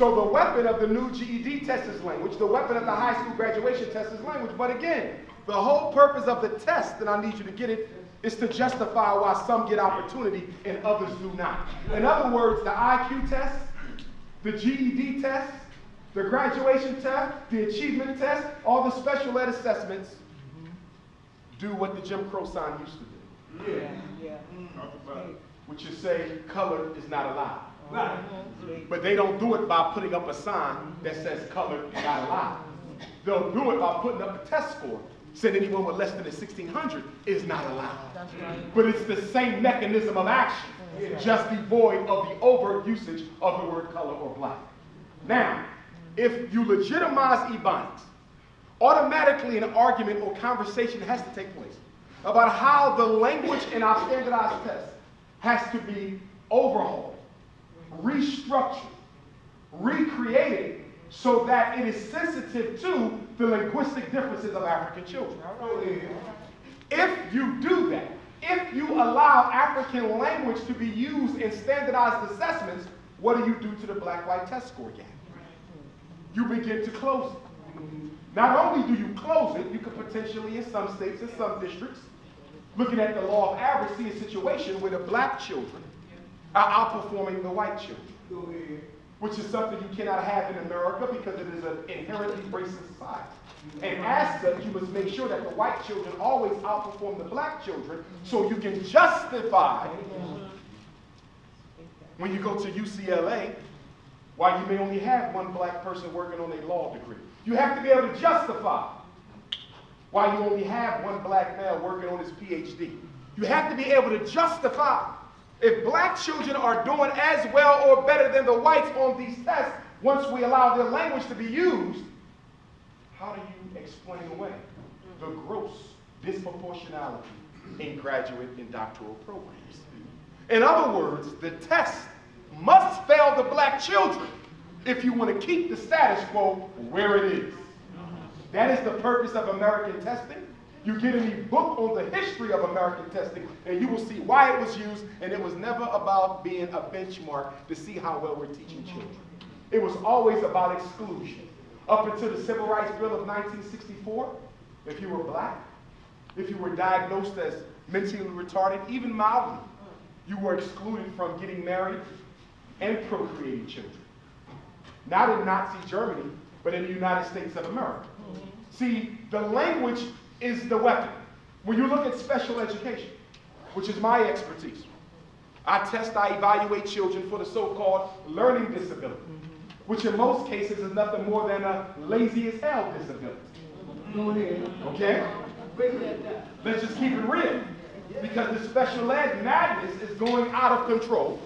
So the weapon of the new GED test is language. The weapon of the high school graduation test is language. But again, the whole purpose of the test, and I need you to get it, is to justify why some get opportunity and others do not. In other words, the IQ test, the GED test, the graduation test, the achievement test, all the special ed assessments do what the jimCrow sign used to do. Which is say color is not allowed. But they don't do it by putting up a sign that says color is not allowed. They'll do it by putting up a test score saying anyone with less than a 1600 is not allowed. But it's the same mechanism of action, just devoid of the overt usage of the word color or black. Now, if you legitimize ebonics, automatically an argument or conversation has to take place about how the language in our standardized test has to be overhauled, restructured, recreated, so that it is sensitive to the linguistic differences of African children. If you do that, if you allow African language to be used in standardized assessments, what do you do to the black-white test score gap? You begin to close it. Not only do you close it, you could potentially, in some states, in some districts, looking at the law of average, see a situation where the black children are outperforming the white children, which is something you cannot have in America because it is an inherently racist society. And as such, you must make sure that the white children always outperform the black children so you can justify, when you go to UCLA, why you may only have one black person working on a law degree. You have to be able to justify why you only have one black male working on his PhD. You have to be able to justify if black children are doing as well or better than the whites on these tests, once we allow their language to be used, how do you explain away the gross disproportionality in graduate and doctoral programs? In other words, the test must fail the black children if you want to keep the status quo where it is. That is the purpose of American testing. You get any book on the history of American testing, and you will see why it was used, and it was never about being a benchmark to see how well we're teaching children. It was always about exclusion. Up until the Civil Rights Bill of 1964, if you were black, if you were diagnosed as mentally retarded, even mildly, you were excluded from getting married and procreating children. Not in Nazi Germany, but in the United States of America. See, the language is the weapon. When you look at special education, which is my expertise, I evaluate children for the so-called learning disability, which in most cases is nothing more than a lazy as hell disability. Okay? Let's just keep it real. Because the special ed madness is going out of control,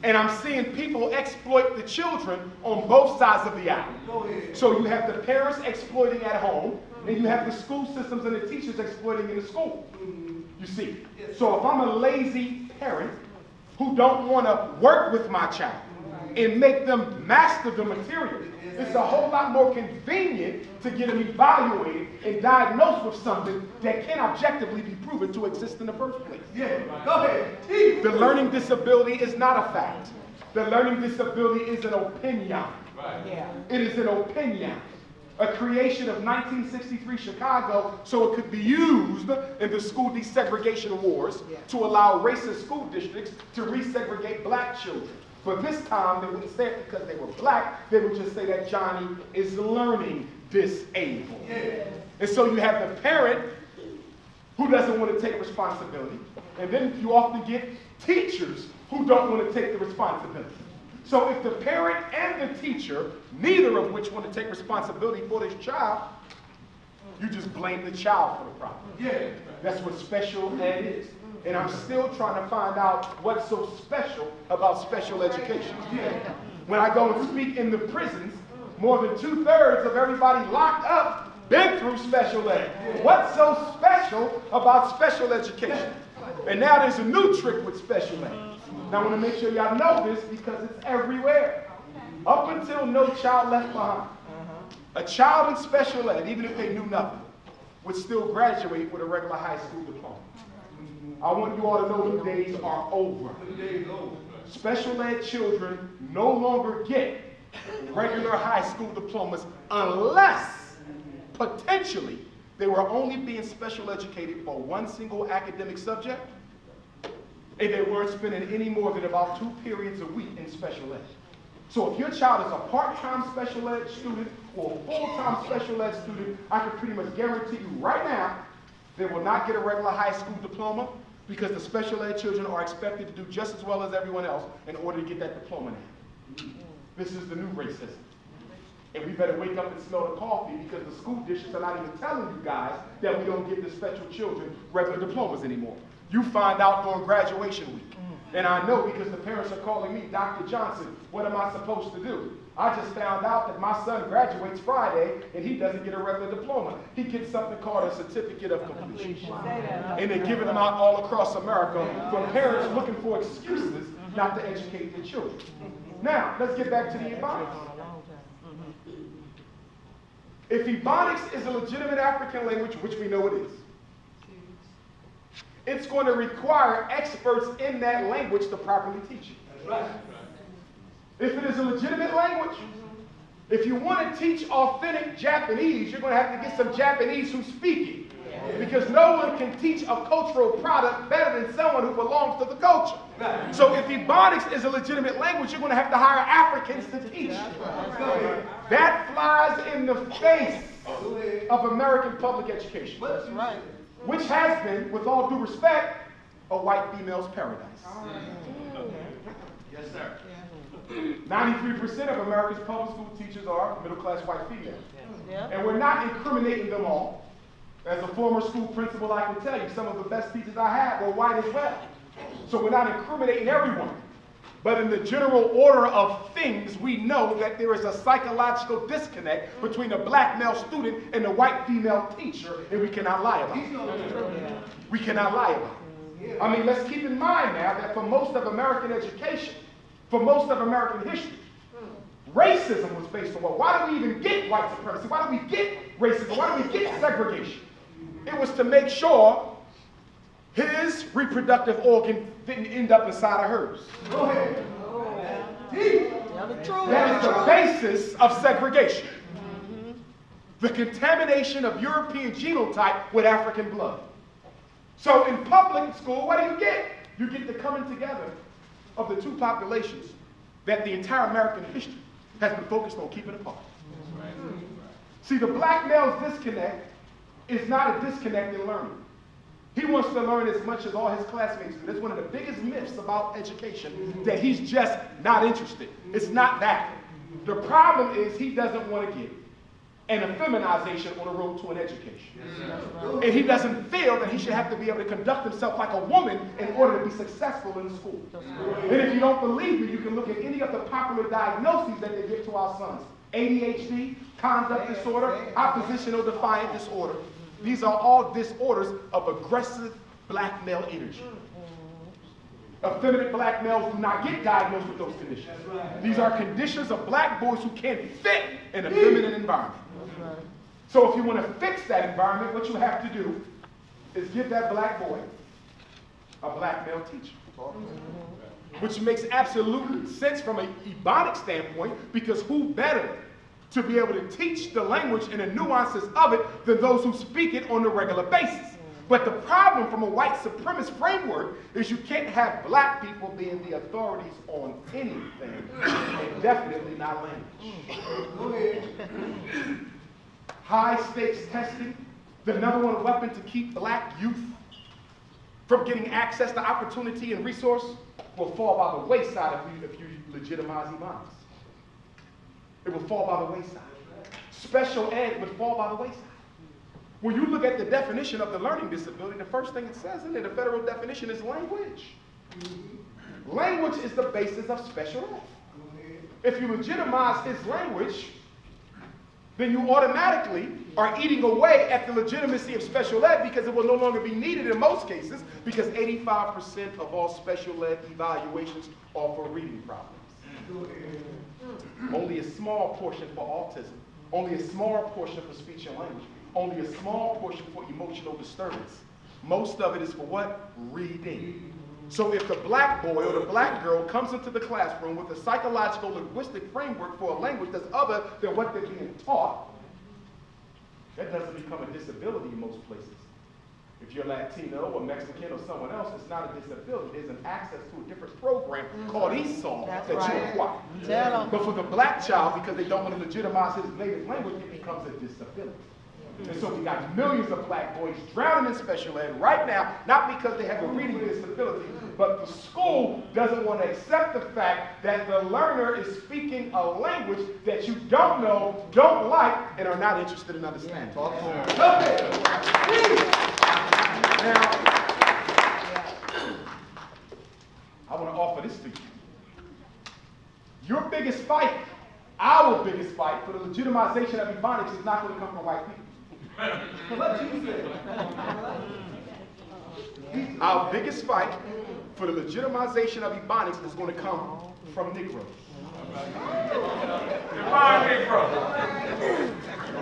and I'm seeing people exploit the children on both sides of the aisle. So you have the parents exploiting at home, and you have the school systems and the teachers exploiting in the school. You see. So if I'm a lazy parent who don't want to work with my child and make them master the material, it's a whole lot more convenient to get them evaluated and diagnosed with something that can objectively be proven to exist in the first place. Yeah, go ahead. The learning disability is not a fact. The learning disability is an opinion. Right. Yeah. It is an opinion. A creation of 1963 Chicago so it could be used in the school desegregation wars to allow racist school districts to resegregate black children. But this time, they wouldn't say it because they were black. They would just say that Johnny is learning disabled. Yeah. And so you have the parent who doesn't want to take responsibility. And then you often get teachers who don't want to take the responsibility. So if the parent and the teacher, neither of which want to take responsibility for this child, you just blame the child for the problem. Yeah. That's what special ed is. And I'm still trying to find out what's so special about special education. When I go and speak in the prisons, more than 2/3 of everybody locked up been through special ed. What's so special about special education? And now there's a new trick with special ed. Now I want to make sure y'all know this because it's everywhere. Up until No Child Left Behind, a child in special ed, even if they knew nothing, would still graduate with a regular high school diploma. I want you all to know the days are over. Special ed children no longer get regular high school diplomas unless, potentially, they were only being special educated for one single academic subject, and they weren't spending any more than about 2 periods a week in special ed. So if your child is a part-time special ed student or a full-time special ed student, I can pretty much guarantee you right now, they will not get a regular high school diploma because the special ed children are expected to do just as well as everyone else in order to get that diploma now. This is the new racism. And we better wake up and smell the coffee because the school districts are not even telling you guys that we don't give the special children regular diplomas anymore. You find out during graduation week. And I know because the parents are calling me, Dr. Johnson, what am I supposed to do? I just found out that my son graduates Friday and he doesn't get a regular diploma. He gets something called a certificate of completion. And they're giving them out all across America for parents looking for excuses not to educate their children. Now, let's get back to the Ebonics. If Ebonics is a legitimate African language, which we know it is, it's going to require experts in that language to properly teach it. Right. If it is a legitimate language, if you want to teach authentic Japanese, you're going to have to get some Japanese who speak it. Because no one can teach a cultural product better than someone who belongs to the culture. Right. So if Ebonics is a legitimate language, you're going to have to hire Africans to teach it. That flies in the face of American public education. That's right. Which has been, with all due respect, a white female's paradise. Yes, sir. 93% of America's public school teachers are middle-class white females. And we're not incriminating them all. As a former school principal, I can tell you some of the best teachers I had were white as well. So we're not incriminating everyone. But in the general order of things, we know that there is a psychological disconnect between the black male student and the white female teacher, and we cannot lie about it. We cannot lie about it. I mean, let's keep in mind now that for most of American education, for most of American history, racism was based on what? Why do we even get white supremacy? Why do we get racism? Why do we get segregation? It was to make sure his reproductive organ didn't end up inside of hers. Go ahead. That is the basis of segregation. The contamination of European genotype with African blood. So in public school, what do you get? You get the coming together of the two populations that the entire American history has been focused on keeping apart. See, the black male's disconnect is not a disconnect in learning. He wants to learn as much as all his classmates do. That's one of the biggest myths about education, that he's just not interested. It's not that. The problem is he doesn't want to get an effeminization on the road to an education. And he doesn't feel that he should have to be able to conduct himself like a woman in order to be successful in school. And if you don't believe me, you can look at any of the popular diagnoses that they give to our sons. ADHD, conduct disorder, oppositional defiant disorder. These are all disorders of aggressive black male energy. Effeminate black males do not get diagnosed with those conditions. These are conditions of black boys who can't fit in a feminine environment. So if you want to fix that environment, what you have to do is give that black boy a black male teacher. Which makes absolute sense from an Ebonics standpoint, because who better to be able to teach the language and the nuances of it than those who speak it on a regular basis. But the problem from a white supremacist framework is you can't have black people being the authorities on anything, and definitely not language. High stakes testing, the number one weapon to keep black youth from getting access to opportunity and resource, will fall by the wayside if you legitimize Ebonics. It will fall by the wayside. Special ed would fall by the wayside. When you look at the definition of the learning disability, the first thing it says in there, the federal definition, is language. Language is the basis of special ed. If you legitimize his language, then you automatically are eating away at the legitimacy of special ed, because it will no longer be needed in most cases, because 85% of all special ed evaluations are for reading problems. Only a small portion for autism, only a small portion for speech and language, only a small portion for emotional disturbance. Most of it is for what? Reading. So if the black boy or the black girl comes into the classroom with a psychological linguistic framework for a language that's other than what they're being taught, that doesn't become a disability in most places. If you're Latino or Mexican or someone else, it's not a disability. It's an access to a different program called ESOL that you acquire. But for the black child, because they don't want to legitimize his native language, it becomes a disability. And so we got millions of black boys drowning in special ed right now, not because they have a reading disability, but the school doesn't want to accept the fact that the learner is speaking a language that you don't know, don't like, and are not interested in understanding. Okay. Now, I want to offer this to you. Your biggest fight, our biggest fight for the legitimization of Ebonics is not going to come from white people. Our biggest fight for the legitimization of Ebonics is going to come from Negroes.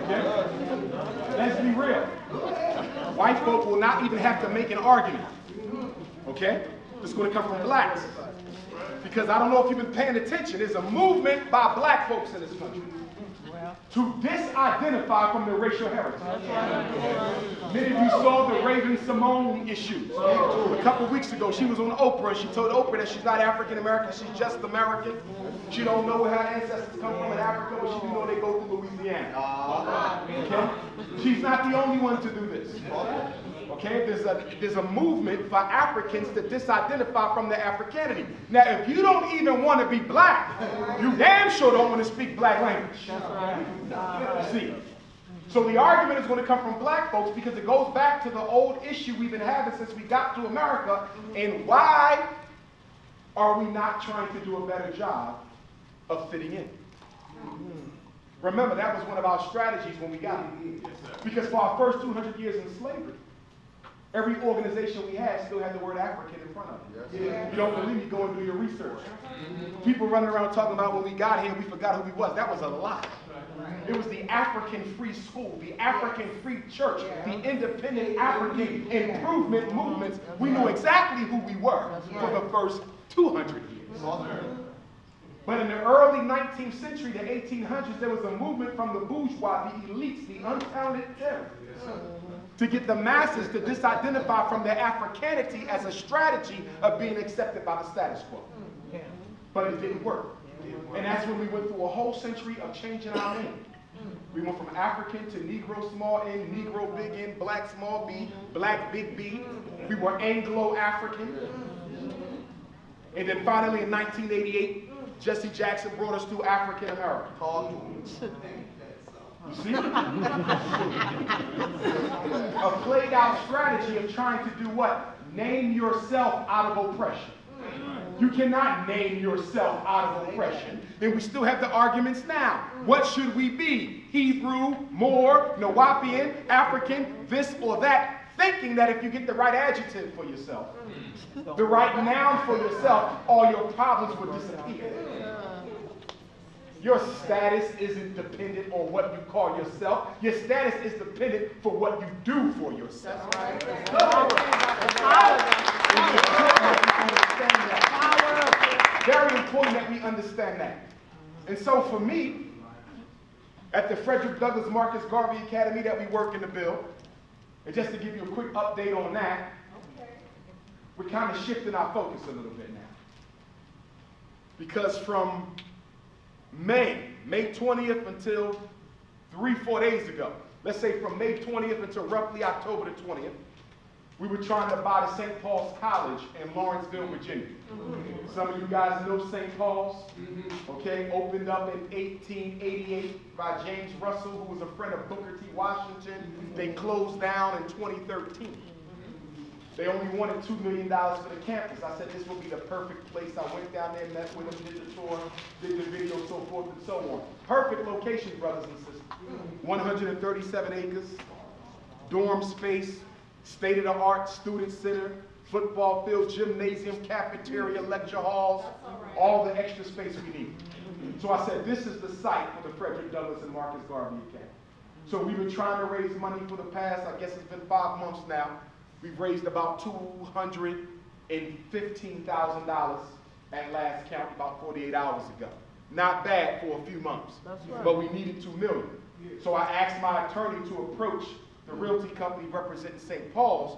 Okay? Let's be real. White folk will not even have to make an argument. Okay? It's going to come from blacks. Because I don't know if you've been paying attention, there's a movement by black folks in this country to disidentify from their racial heritage. Many of you saw the Raven Simone issue. A couple weeks ago, she was on Oprah, and she told Oprah that she's not African American, she's just American. She don't know where her ancestors come from in Africa, but she do know they go through Louisiana. Okay? She's not the only one to do this. Okay, there's a movement for Africans to disidentify from their Africanity. Now, if you don't even want to be black, you damn sure don't want to speak black language. See? So the argument is going to come from black folks because it goes back to the old issue we've been having since we got to America, and why are we not trying to do a better job of fitting in? Remember, that was one of our strategies when we got here. Because for our first 200 years in slavery, every organization we had still had the word African in front of it. If you don't believe me, go and do your research. People running around talking about when we got here, we forgot who we was. That was a lie. It was the African Free School, the African Free Church, the independent African improvement movements. We knew exactly who we were for the first 200 years. But in the early 19th century, the 1800s, there was a movement from the bourgeois, the elites, the untalented terrorists, to get the masses to disidentify from their Africanity as a strategy of being accepted by the status quo. But it didn't work. And that's when we went through a whole century of changing our name. We went from African to Negro small n, Negro big N, black small b, black big B. We were Anglo-African. And then finally in 1988, Jesse Jackson brought us to African American. You see? A played out strategy of trying to do what? Name yourself out of oppression. You cannot name yourself out of oppression. And we still have the arguments now. What should we be? Hebrew, Moor, Nawapian, African, this or that, thinking that if you get the right adjective for yourself, the right noun for yourself, all your problems would disappear. Your status isn't dependent on what you call yourself. Your status is dependent for what you do for yourself. That's right. Very important that we understand that. And so for me, at the Frederick Douglass Marcus Garvey Academy that we work in the bill, and just to give you a quick update on that, we're kind of shifting our focus a little bit now. Because from May 20th until 3-4 days ago, let's say from May 20th until roughly October the 20th, we were trying to buy the St. Paul's College in Lawrenceville, Virginia. Some of you guys know St. Paul's, okay? Opened up in 1888 by James Russell, who was a friend of Booker T. Washington. They closed down in 2013. They only wanted $2 million for the campus. I said this would be the perfect place. I went down there, met with them, did the tour, did the video, so forth and so on. Perfect location, brothers and sisters. 137 acres, dorm space, state-of-the-art student center, football field, gymnasium, cafeteria, lecture halls, all the extra space we need. So I said, this is the site for the Frederick Douglass and Marcus Garvey Academy. So we've been trying to raise money for the past, I guess it's been 5 months now. We've raised about $250,000. in $15,000 at last count about 48 hours ago. Not bad for a few months, but we needed $2 million. So I asked my attorney to approach the realty company representing St. Paul's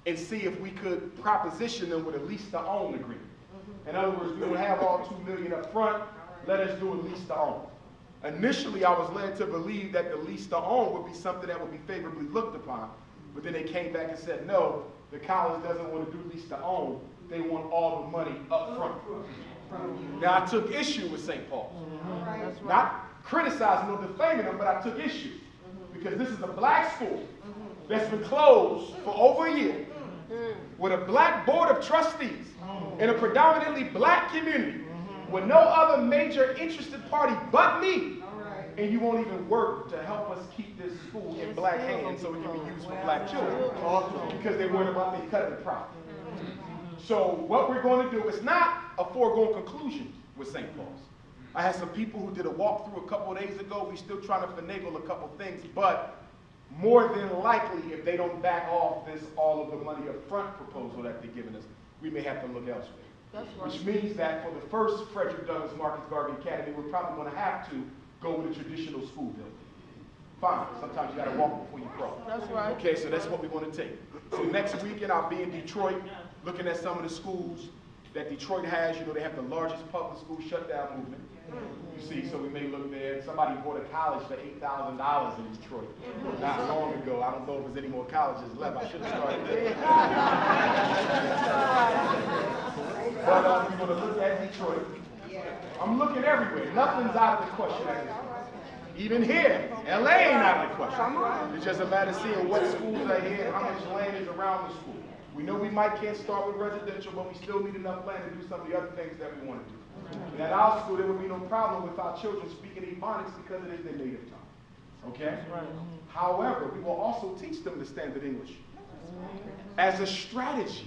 and see if we could proposition them with a lease-to-own agreement. In other words, we would have all $2 million up front, let us do a lease-to-own. Initially, I was led to believe that the lease-to-own would be something that would be favorably looked upon, but then they came back and said, no, the college doesn't want to do lease-to-own, they want all the money up front. Now, I took issue with St. Paul's. Not criticizing or defaming them, but I took issue. Because this is a black school that's been closed for over a year with a black board of trustees in a predominantly black community with no other major interested party but me. And you won't even work to help us keep this school in black hands so it can be used for black children because they worried about they cut the profit. So what we're going to do is not a foregone conclusion with St. Paul's. I had some people who did a walkthrough a couple of days ago. We're still trying to finagle a couple things, but more than likely, if they don't back off this all of the money up front proposal that they're giving us, we may have to look elsewhere. Which means that for the first Frederick Douglass Marcus Garvey Academy, we're probably going to have to go with a traditional school building. Fine, sometimes you got to walk before you crawl. That's right. Okay, so that's what we want to take. So next weekend, I'll be in Detroit looking at some of the schools that Detroit has. You know, they have the largest public school shutdown movement. You see, so we may look there. Somebody bought a college for $8,000 in Detroit not long ago. I don't know if there's any more colleges left. I should have started there. But we're going to look at Detroit. I'm looking everywhere. Nothing's out of the question at this point. Even here, L.A. ain't out of the question. It's just a matter of seeing what schools are here and how much land is around the school. We know we can't start with residential, but we still need enough land to do some of the other things that we want to do. And at our school, there would be no problem with our children speaking Ebonics because it is their native tongue. Okay? However, we will also teach them the standard English. As a strategy,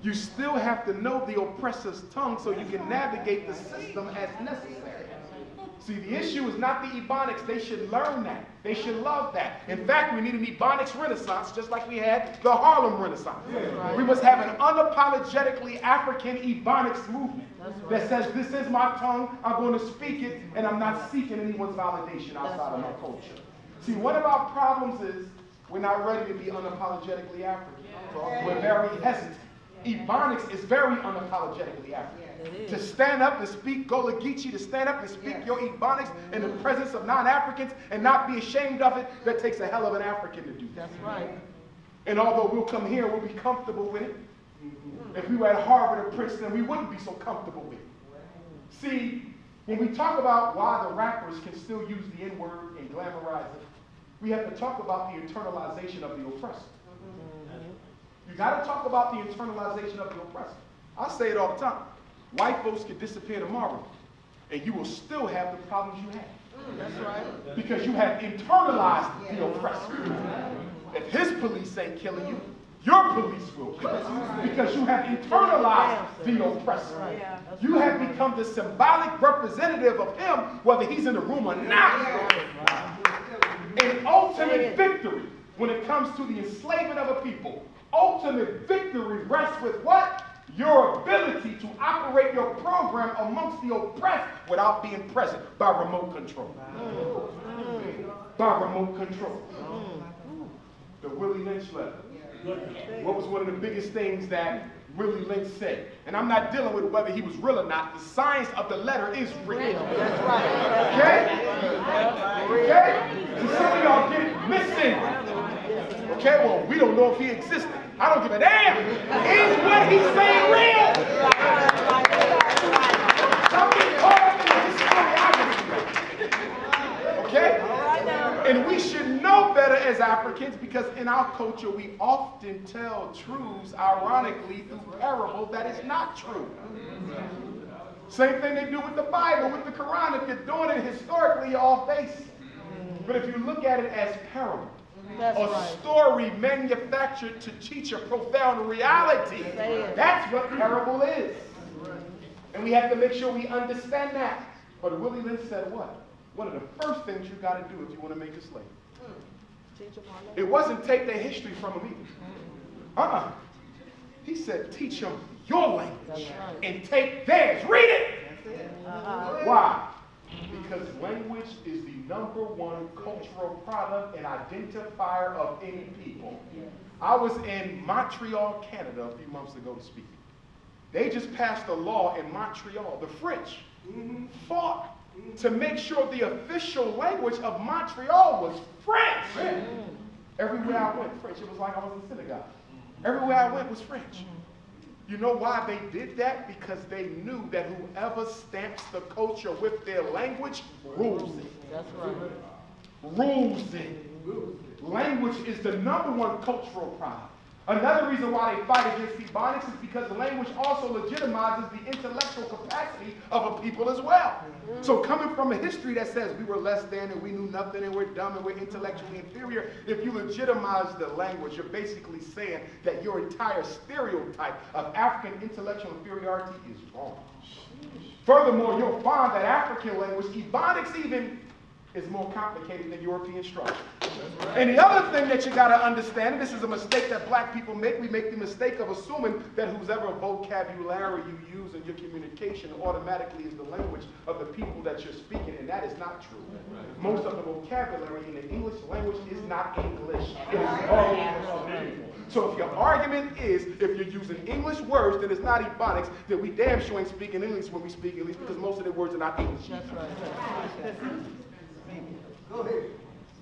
you still have to know the oppressor's tongue so you can navigate the system as necessary. See, the issue is not the Ebonics. They should learn that. They should love that. In fact, we need an Ebonics renaissance just like we had the Harlem Renaissance. We must have an unapologetically African Ebonics movement that says, this is my tongue, I'm going to speak it, and I'm not seeking anyone's validation outside of my culture. See, one of our problems is we're not ready to be unapologetically African. We're very hesitant. Ebonics is very unapologetically African. To stand up and speak Gullah Geechee, to stand up and speak your Ebonics in the presence of non-Africans and not be ashamed of it, that takes a hell of an African to do. That's right. And although we'll come here, we'll be comfortable with it. If we were at Harvard or Princeton, we wouldn't be so comfortable with it. See, when we talk about why the rappers can still use the N-word and glamorize it, we have to talk about the internalization of the oppressor. You got to talk about the internalization of the oppressor. I say it all the time. White folks could disappear tomorrow, and you will still have the problems you have. That's right. Because you have internalized the oppressor. If his police ain't killing you, your police will kill you. Because you have internalized the oppressor. You have become the symbolic representative of him, whether he's in the room or not. An ultimate victory when it comes to the enslavement of a people. Ultimate victory rests with what? Your ability to operate your program amongst the oppressed without being present by remote control. By remote control. The Willie Lynch letter. What was one of the biggest things that Willie Lynch said? And I'm not dealing with whether he was real or not. The science of the letter is real. That's right. Okay? Okay? So some of y'all get it missing. Okay, well, we don't know if he existed. I don't give a damn. Is what he's saying real? Something called okay? And we should know better as Africans because in our culture we often tell truths, ironically, through parable that is not true. Same thing they do with the Bible, with the Quran. If you're doing it historically, you're off base. But if you look at it as parable, story manufactured to teach a profound reality. That's what parable is. And we have to make sure we understand that. But Willie Lynch said what? One of the first things you got to do if you want to make a slave. It wasn't take their history from them either. He said, teach them your language and take theirs. Read it. Why? Because language is the #1 cultural product and identifier of any people. I was in Montreal, Canada a few months ago to speak. They just passed a law in Montreal. The French fought to make sure the official language of Montreal was French. Everywhere I went, French. It was like I was in synagogue. Everywhere I went was French. You know why they did that? Because they knew that whoever stamps the culture with their language rules it. That's right. Rules it. Language is the #1 cultural product. Another reason why they fight against ebonics is because language also legitimizes the intellectual capacity of a people as well. So coming from a history that says we were less than and we knew nothing and we're dumb and we're intellectually inferior, if you legitimize the language, you're basically saying that your entire stereotype of African intellectual inferiority is wrong. Furthermore, you'll find that African language, ebonics even, is more complicated than European structure. And the other thing that you got to understand, and this is a mistake that black people make, we make the mistake of assuming that whoever vocabulary you use in your communication automatically is the language of the people that you're speaking, and that is not true. Most of the vocabulary in the English language is not English. It is borrowed. So if your argument is, if you're using English words, then it's not ebonics, then we damn sure ain't speaking English when we speak English, because most of the words are not English. That's right. Go ahead.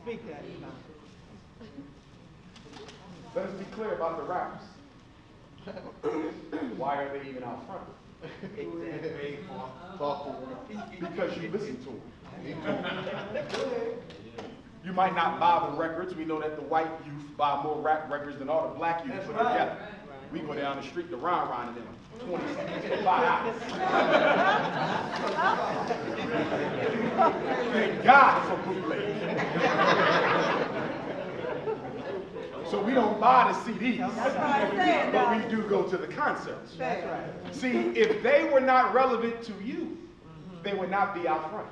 Speak that. Let us be clear about the rappers. Why are they even out front? Because you listen to them. You might not buy the records. We know that the white youth buy more rap records than all the black youth put together. We go down the street to Ron and them. 20 cents for $5. Thank God for bootleg. So we don't buy the CDs, but we do go to the concerts. See, if they were not relevant to you, they would not be out front.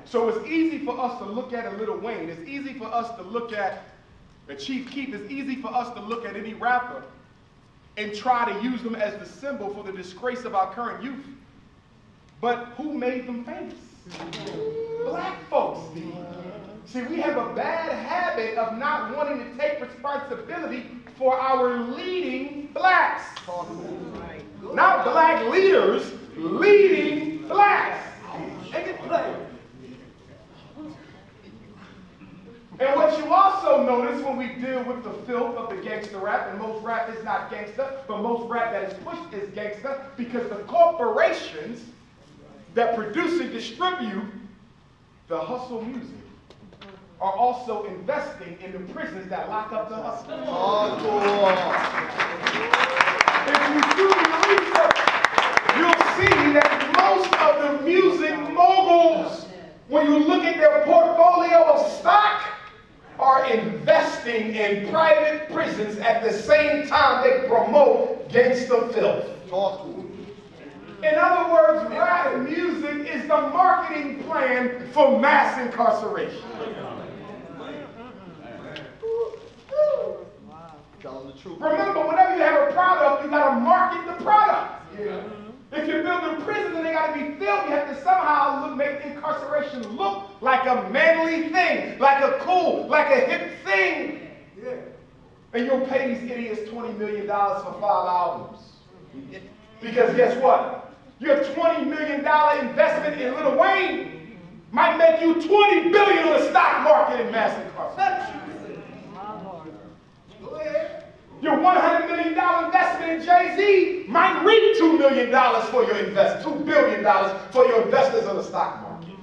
So it's easy for us to look at a Lil Wayne. It's easy for us to look at the Chief Keef. It's easy for us to look at any rapper and try to use them as the symbol for the disgrace of our current youth. But who made them famous? Black folks did. See, we have a bad habit of not wanting to take responsibility for our leading blacks. Not black leaders, leading blacks. And what you also notice when we deal with the filth of the gangster rap, and most rap is not gangster, but most rap that is pushed is gangster, because the corporations that produce and distribute the hustle music are also investing in the prisons that lock up the hustlers. If you do your research, you'll see that most of the music moguls, when you look at their portfolio of stock, are investing in private prisons at the same time they promote gangsta filth. In other words, rap music is the marketing plan for mass incarceration. Remember, whenever you have a product, you got to market the product. If you're building prisons and they got to be filled, you have to somehow make incarceration look like a manly thing, like a cool, like a hip thing. And you'll pay these idiots $20 million for 5 albums. Because guess what? Your $20 million investment in Lil Wayne might make you $20 billion on the stock market in mass incarceration. Your $100 million investment in Jay-Z might reap $2 million for your $2 billion for your investors in the stock market.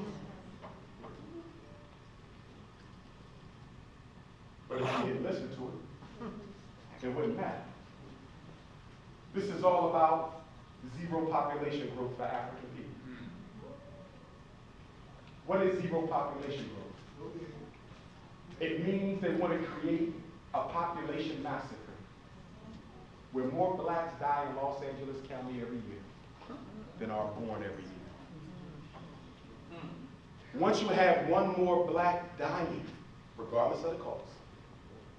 But if you didn't listen to it, it wouldn't matter. This is all about zero population growth for African people. What is zero population growth? It means they want to create a population massacre where more blacks die in Los Angeles County every year than are born every year. Once you have one more black dying, regardless of the cause,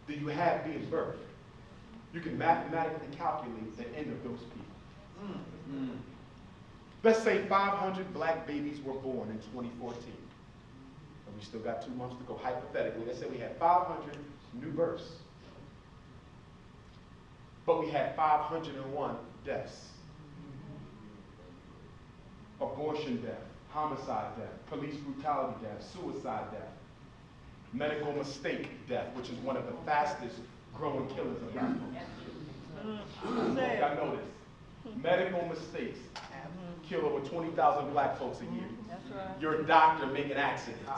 than you have being birthed, you can mathematically calculate the end of those people. Let's say 500 black babies were born in 2014. And we still got 2 months to go. Hypothetically, let's say we had 500 new births. But we had 501 deaths. Abortion death, homicide death, police brutality death, suicide death, medical mistake death, which is one of the fastest growing killers of black folks. Y'all know this. Medical mistakes kill over 20,000 black folks a year. That's right. Your doctor making accidents.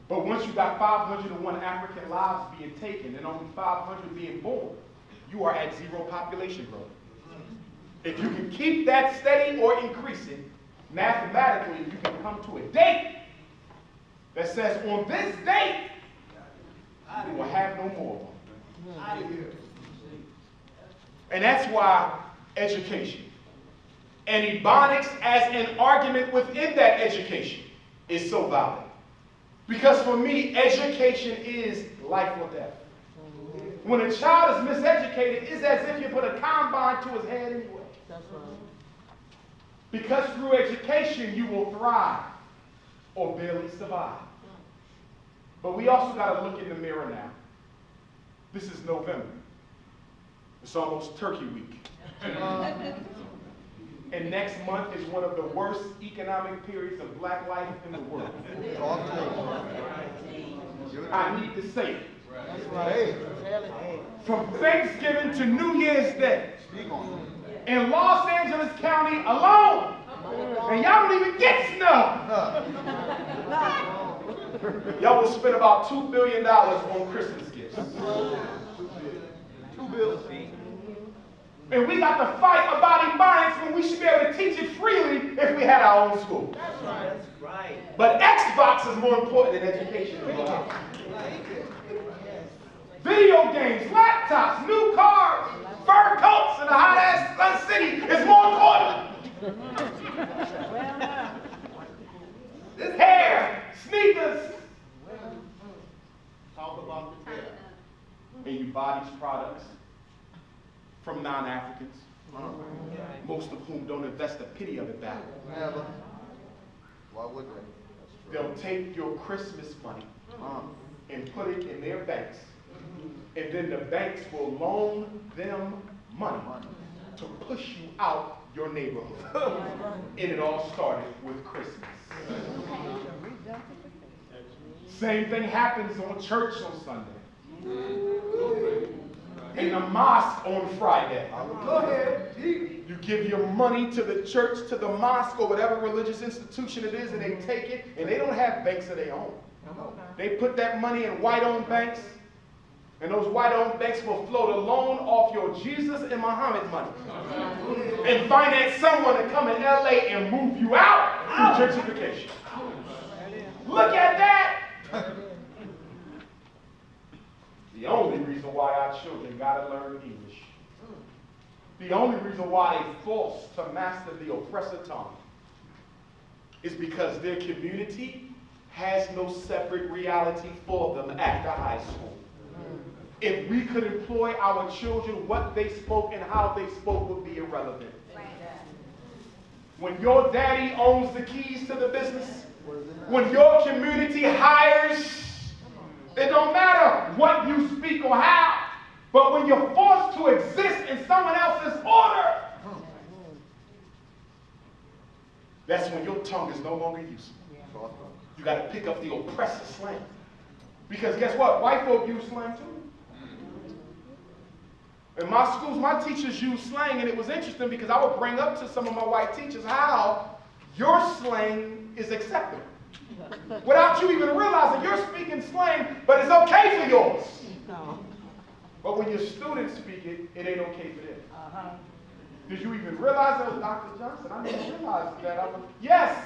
But once you got 501 African lives being taken and only 500 being born, you are at zero population growth. If you can keep that steady or increase it, mathematically you can come to a date that says on this date, we will have no more of them. And that's why education and ebonics as an argument within that education is so valid. Because for me, education is life or death. When a child is miseducated, it's as if you put a combine to his head anyway. That's right. Because through education, you will thrive or barely survive. But we also got to look in the mirror now. This is November. It's almost Turkey Week. And next month is one of the worst economic periods of black life in the world. I need to say it. That's right. From Thanksgiving to New Year's Day, in Los Angeles County alone, and y'all don't even get snow. Y'all will spend about $2 billion on Christmas gifts. $2 billion. And we got to fight about ebonics when we should be able to teach it freely if we had our own school. That's right. That's right. But Xbox is more important than education. Video games, laptops, new cars, fur coats in a hot-ass Sun City is more important. This hair, sneakers. Talk about the hair. And ebonics products from non-Africans, most of whom don't invest a penny of it back. Never. Why would they? They'll take your Christmas money and put it in their banks. And then the banks will loan them money to push you out your neighborhood. And it all started with Christmas. Same thing happens on church on Sunday. In the mosque on Friday. Go ahead. You give your money to the church, to the mosque, or whatever religious institution it is, and they take it, and they don't have banks of their own. They put that money in white-owned banks, and those white-owned banks will float a loan off your Jesus and Muhammad money and finance someone to come in L.A. and move you out through gentrification. Look at that! The only reason why our children got to learn English, the only reason why they're forced to master the oppressor tongue is because their community has no separate reality for them after high school. If we could employ our children, what they spoke and how they spoke would be irrelevant. When your daddy owns the keys to the business, when your community hires, it don't matter what you speak or how, but when you're forced to exist in someone else's order, that's when your tongue is no longer useful. You got to pick up the oppressor slang. Because guess what? White folk use slang too. In my schools, my teachers use slang, and it was interesting because I would bring up to some of my white teachers how your slang is acceptable. Without you even realizing you're speaking slang, but it's okay for yours. But when your students speak it, it ain't okay for them. Did you even realize that was Dr. Johnson? I didn't realize that. Yes.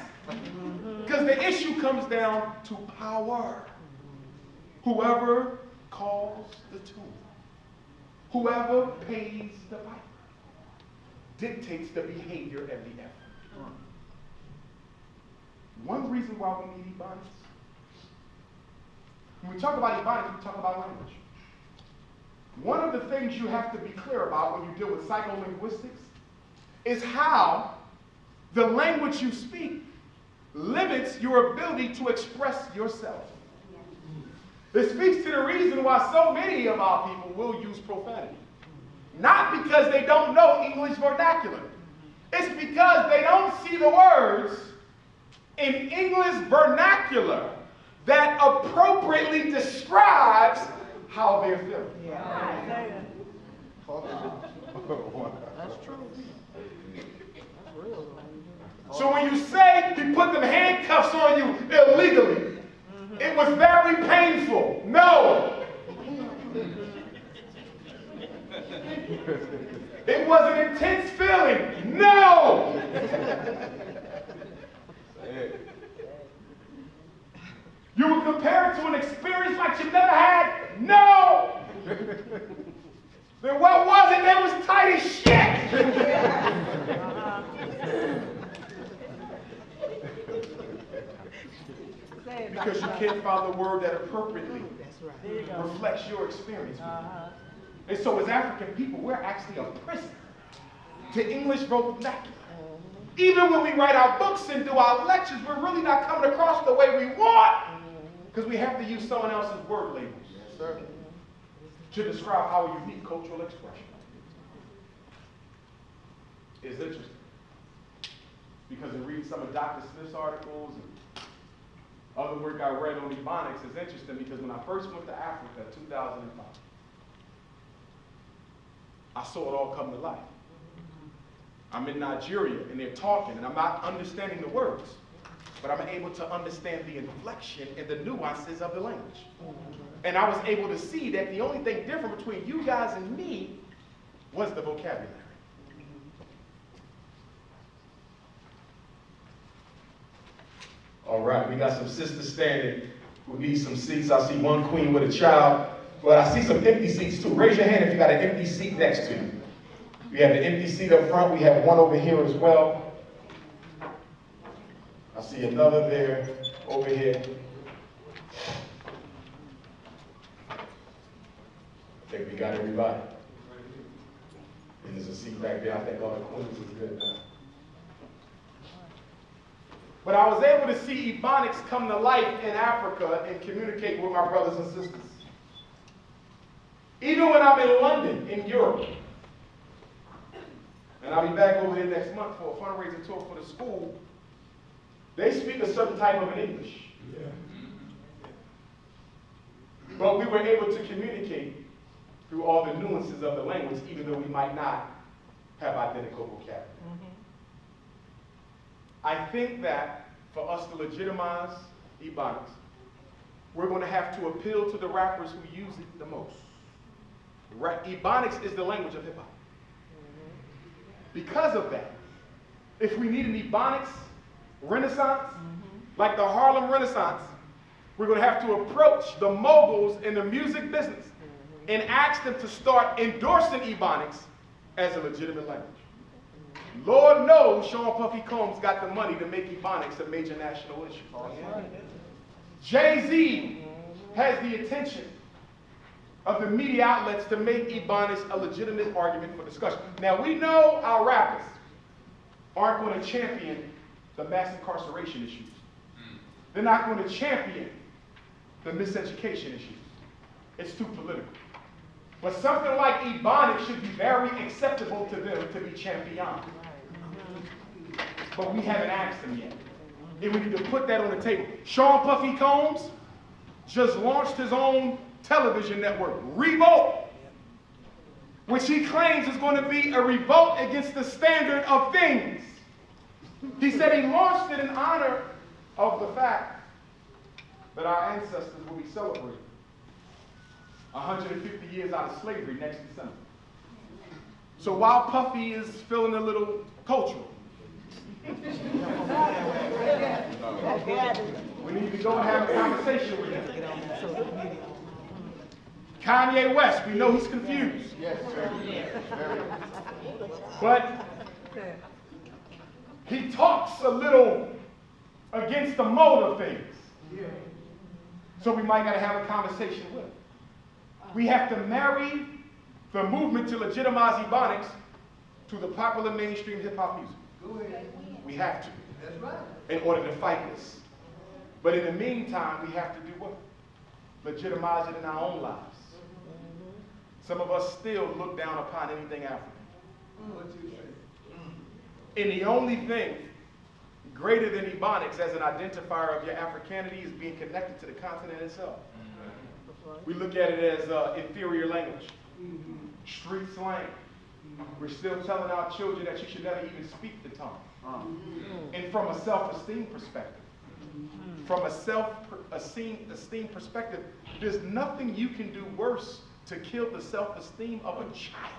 Because the issue comes down to power. Whoever calls the tune, whoever pays the piper, dictates the behavior and the effort. One reason why we need ebonics. When we talk about ebonics, we talk about language. one of the things you have to be clear about when you deal with psycholinguistics is how the language you speak limits your ability to express yourself. It speaks to the reason why so many of our people will use profanity. Not because they don't know English vernacular. It's because they don't see the words in English vernacular that appropriately describes how they're feeling. Yeah. That's true. So when you say he put them handcuffs on you illegally, it was very painful. No. It was an intense feeling. No. You were compared to an experience like you never had. No. Then what was it that was tight as shit? Because you can't find the word that appropriately reflects your experience. And so as African people, we're actually a prisoner to English vernacular. Even when we write our books and do our lectures, we're really not coming across the way we want because we have to use someone else's word labels to describe our unique cultural expression. It's interesting because in reading some of Dr. Smith's articles and other work I read on Ebonics, it's interesting because when I first went to Africa in 2005, I saw it all come to life. I'm in Nigeria and they're talking and I'm not understanding the words, but I'm able to understand the inflection and the nuances of the language. And I was able to see that the only thing different between you guys and me was the vocabulary. All right, we got some sisters standing who need some seats. I see one queen with a child, but I see some empty seats too. Raise your hand if you got an empty seat next to you. We have an empty seat up front. We have one over here as well. I see another there, over here. I think we got everybody. And there's a seat back there. I think all the queens is good now. But I was able to see Ebonics come to life in Africa and communicate with my brothers and sisters. Even when I'm in London, in Europe, and I'll be back over there next month for a fundraising tour for the school, they speak a certain type of English. Yeah. But we were able to communicate through all the nuances of the language, even though we might not have identical vocabulary. I think that for us to legitimize Ebonics, we're going to have to appeal to the rappers who use it the most. Ebonics is the language of hip-hop. Because of that, if we need an Ebonics renaissance, like the Harlem Renaissance, we're going to have to approach the moguls in the music business and ask them to start endorsing Ebonics as a legitimate language. Lord knows Sean Puffy Combs got the money to make Ebonics a major national issue. Jay-Z has the attention of the media outlets to make Ebonics a legitimate argument for discussion. Now we know our rappers aren't going to champion the mass incarceration issues. They're not going to champion the miseducation issues. It's too political. But something like Ebonics should be very acceptable to them to be championed. But we haven't asked them yet. And we need to put that on the table. Sean Puffy Combs just launched his own television network, Revolt, which he claims is going to be a revolt against the standard of things. He said he launched it in honor of the fact that our ancestors will be celebrating 150 years out of slavery next December. So while Puffy is feeling a little cultural, we need to go and have a conversation with him. Kanye West, we know he's confused. Yes, very. But he talks a little against the mode of things. So we might got to have a conversation with him. We have to marry the movement to legitimize Ebonics to the popular mainstream hip-hop music. Go ahead. We have to, That's right. in order to fight this. But in the meantime, we have to do what? Legitimize it in our own lives. Some of us still look down upon anything African. What you say? And the only thing greater than Ebonics as an identifier of your Africanity is being connected to the continent itself. We look at it as inferior language, street slang. We're still telling our children that you should never even speak the tongue. And from a self-esteem perspective, from a self-esteem perspective, there's nothing you can do worse to kill the self-esteem of a child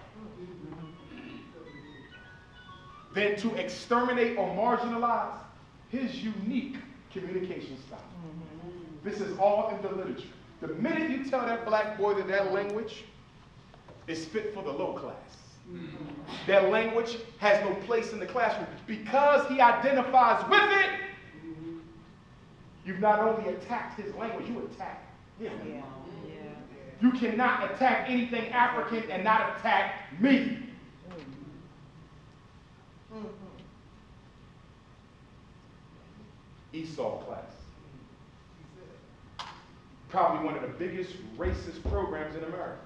than to exterminate or marginalize his unique communication style. This is all in the literature. The minute you tell that black boy that that language is fit for the low class, that language has no place in the classroom, because he identifies with it, you've not only attacked his language, you attack him. Yeah. You cannot attack anything African and not attack me. Esau class. Probably one of the biggest racist programs in America.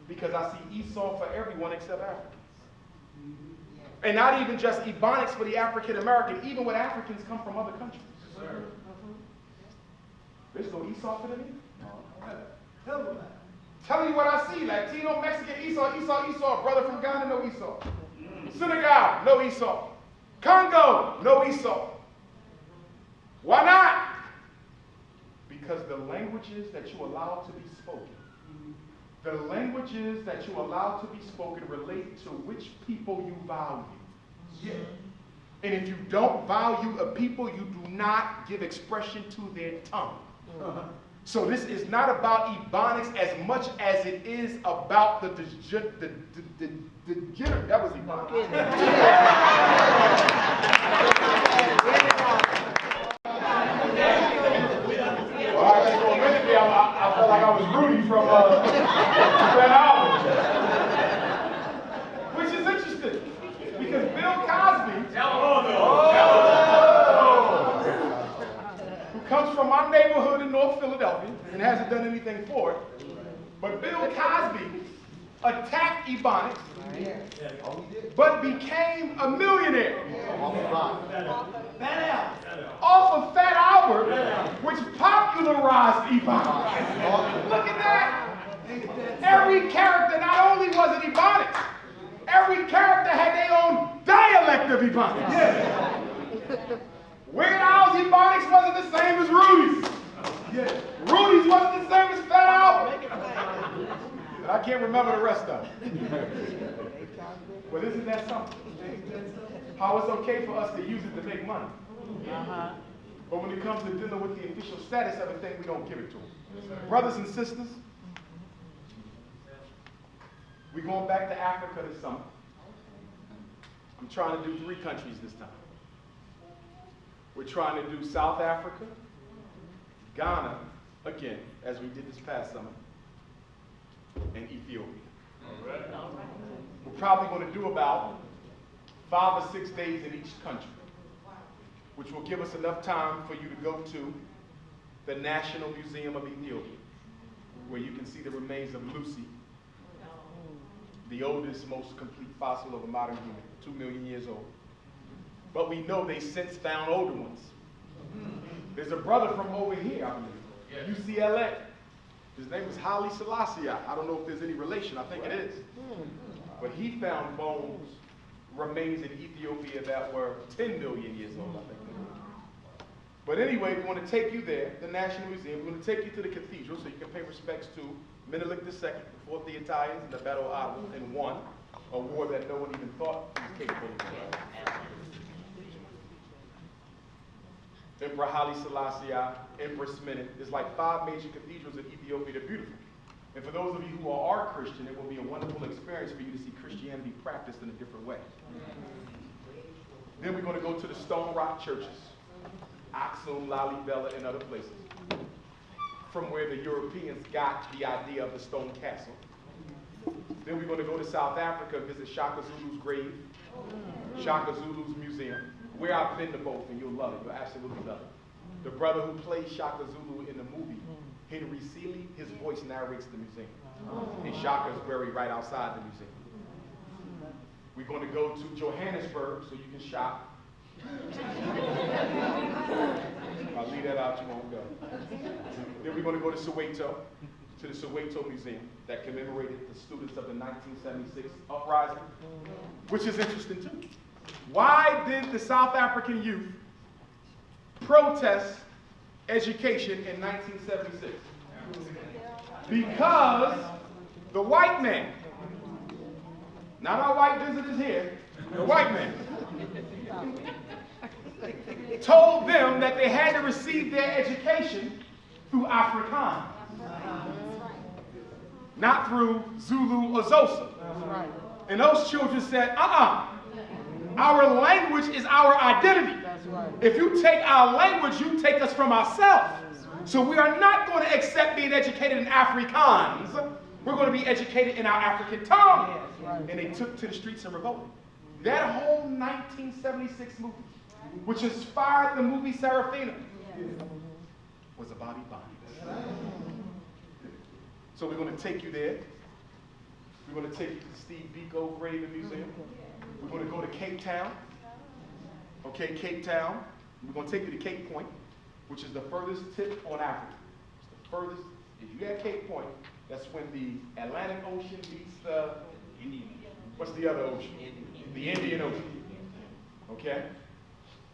Because I see Esau for everyone except Africans. And not even just Ebonics for the African American, even when Africans come from other countries. There's no Esau for them either. Tell you what I see. Latino, Mexican, Esau. Brother from Ghana, no Esau. Senegal, no Esau. Congo, no Esau. Why not? Because the languages that you allow to be spoken, the languages that you allow to be spoken relate to which people you value. Yeah. And if you don't value a people, you do not give expression to their tongue. So this is not about Ebonics as much as it is about the that was Ebonics. Well, I just for a minute there, I felt like I was Rudy from that album. Which is interesting, because Bill Cosby, who comes from my neighborhood in North Philadelphia and hasn't done anything for it, but Bill Cosby attacked Ebonics, but became a millionaire off of Fat Albert, which popularized Ebonics. Look at that. Every character not only was it Ebonics, every character had their own dialect of Ebonics. Weird Al's Ebonics wasn't the same as Rudy's. Rudy's wasn't the same as Fat Albert. And I can't remember the rest of it. But isn't that something? How it's okay for us to use it to make money. But when it comes to dealing with the official status of a thing, we don't give it to them. Brothers and sisters, we're going back to Africa this summer. I'm trying to do 3 countries this time. We're trying to do South Africa, Ghana, again, as we did this past summer, and Ethiopia. We're probably going to do about 5 or 6 days in each country, which will give us enough time for you to go to the National Museum of Ethiopia, where you can see the remains of Lucy, the oldest, most complete fossil of a modern human, 2 million years old. But we know they since found older ones. There's a brother from over here, I believe, UCLA. His name is Haile Selassie. I don't know if there's any relation. I think it is. But he found bones, remains in Ethiopia that were 10 million years old, I think. But anyway, we want to take you there, the National Museum. We're going to take you to the cathedral so you can pay respects to Menelik II, the 4th the Italians in the Battle of Ottawa, and won a war that no one even thought he was capable of winning. Emperor Haile Selassie, Empress Menet. There's like 5 major cathedrals in Ethiopia. They're beautiful. And for those of you who are Christian, it will be a wonderful experience for you to see Christianity practiced in a different way. Then we're going to go to the Stone Rock churches, Aksum, Lalibela, and other places, from where the Europeans got the idea of the stone castle. Then we're going to go to South Africa, visit Shaka Zulu's grave, Shaka Zulu's museum, where I've been to both, and you'll love it. You'll absolutely love it. The brother who plays Shaka Zulu in the movie, Henry Seeley, his voice narrates the museum. And Shaka is buried right outside the museum. We're going to go to Johannesburg so you can shop. I'll leave that out, you won't go. Then we're going to go to Soweto, to the Soweto Museum that commemorated the students of the 1976 uprising, which is interesting too. Why did the South African youth protest education in 1976? Because the white man, not our white visitors here, the white man, told them that they had to receive their education through Afrikaans, not through Zulu or Xhosa. And those children said, our language is our identity. If you take our language, you take us from ourselves. So we are not going to accept being educated in Afrikaans. We're going to be educated in our African tongue. And they took to the streets and revolted. That whole 1976 movie, which inspired the movie Serafina, was about Ebonics. So we're going to take you there. We're going to take you to the Steve Biko Grave and Museum. We're going to go to Cape Town. Okay, Cape Town. We're going to take you to Cape Point, which is the furthest tip on Africa. It's the furthest. If you get Cape Point, that's when the Atlantic Ocean meets the Indian. What's the other ocean? The Indian Ocean. Okay?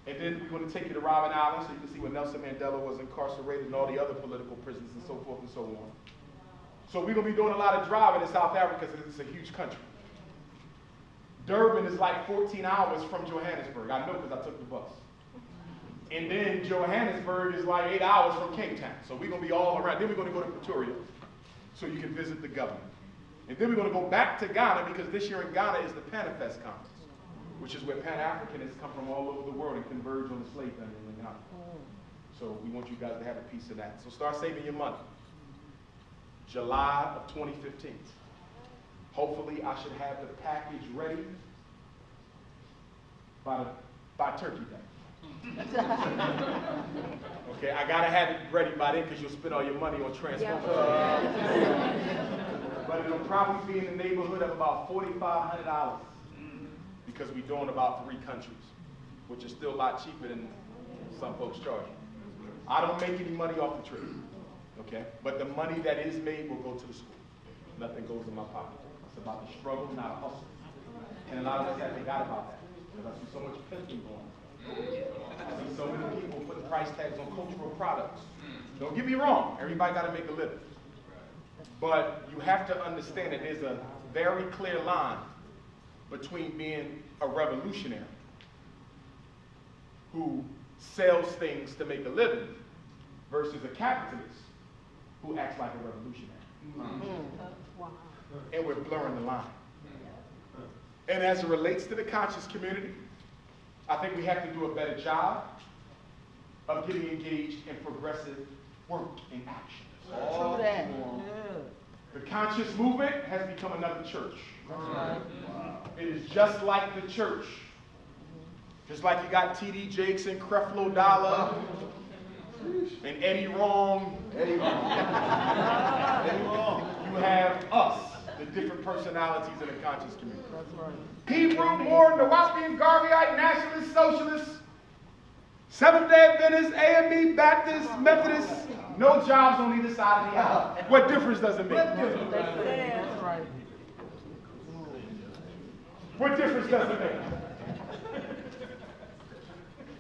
And then we're going to take you to Robben Island so you can see where Nelson Mandela was incarcerated and all the other political prisons and so forth and so on. So we're going to be doing a lot of driving in South Africa because it's a huge country. Durban is like 14 hours from Johannesburg. I know because I took the bus. And then Johannesburg is like 8 hours from Cape Town. So we're going to be all around. Then we're going to go to Pretoria so you can visit the government. And then we're going to go back to Ghana because this year in Ghana is the panAfrkianmovement Conference, which is where Pan-Africanists come from all over the world and converge on the slave vendors in Ghana. So we want you guys to have a piece of that. So start saving your money. July of 2015. Hopefully I should have the package ready by Turkey Day. Okay, I gotta have it ready by then because you'll spend all your money on transport. But it'll probably be in the neighborhood of about $4,500 because we're doing about 3 countries, which is still a lot cheaper than some folks charge. I don't make any money off the trip, okay? But the money that is made will go to the school. Nothing goes in my pocket. It's about the struggle, not a hustle. And a lot of us have forgot about that because I see so much pimping going on. I see so many people putting price tags on cultural products. Don't get me wrong, everybody got to make a living. But you have to understand that there's a very clear line between being a revolutionary who sells things to make a living versus a capitalist who acts like a revolutionary. And we're blurring the line. And as it relates to the conscious community, I think we have to do a better job of getting engaged in progressive work and action. True that. The conscious movement has become another church. It is just like the church. Just like you got T.D. Jakes and Creflo Dollar and Eddie Wrong. You have us, the different personalities in the conscious community. Hebrew, Moor, Nawapian, Garveyite, Nationalist, Socialist, Seventh-day Adventist, AME, Baptist, Methodist, no jobs on either side of the aisle. What difference does it make? What difference does it make?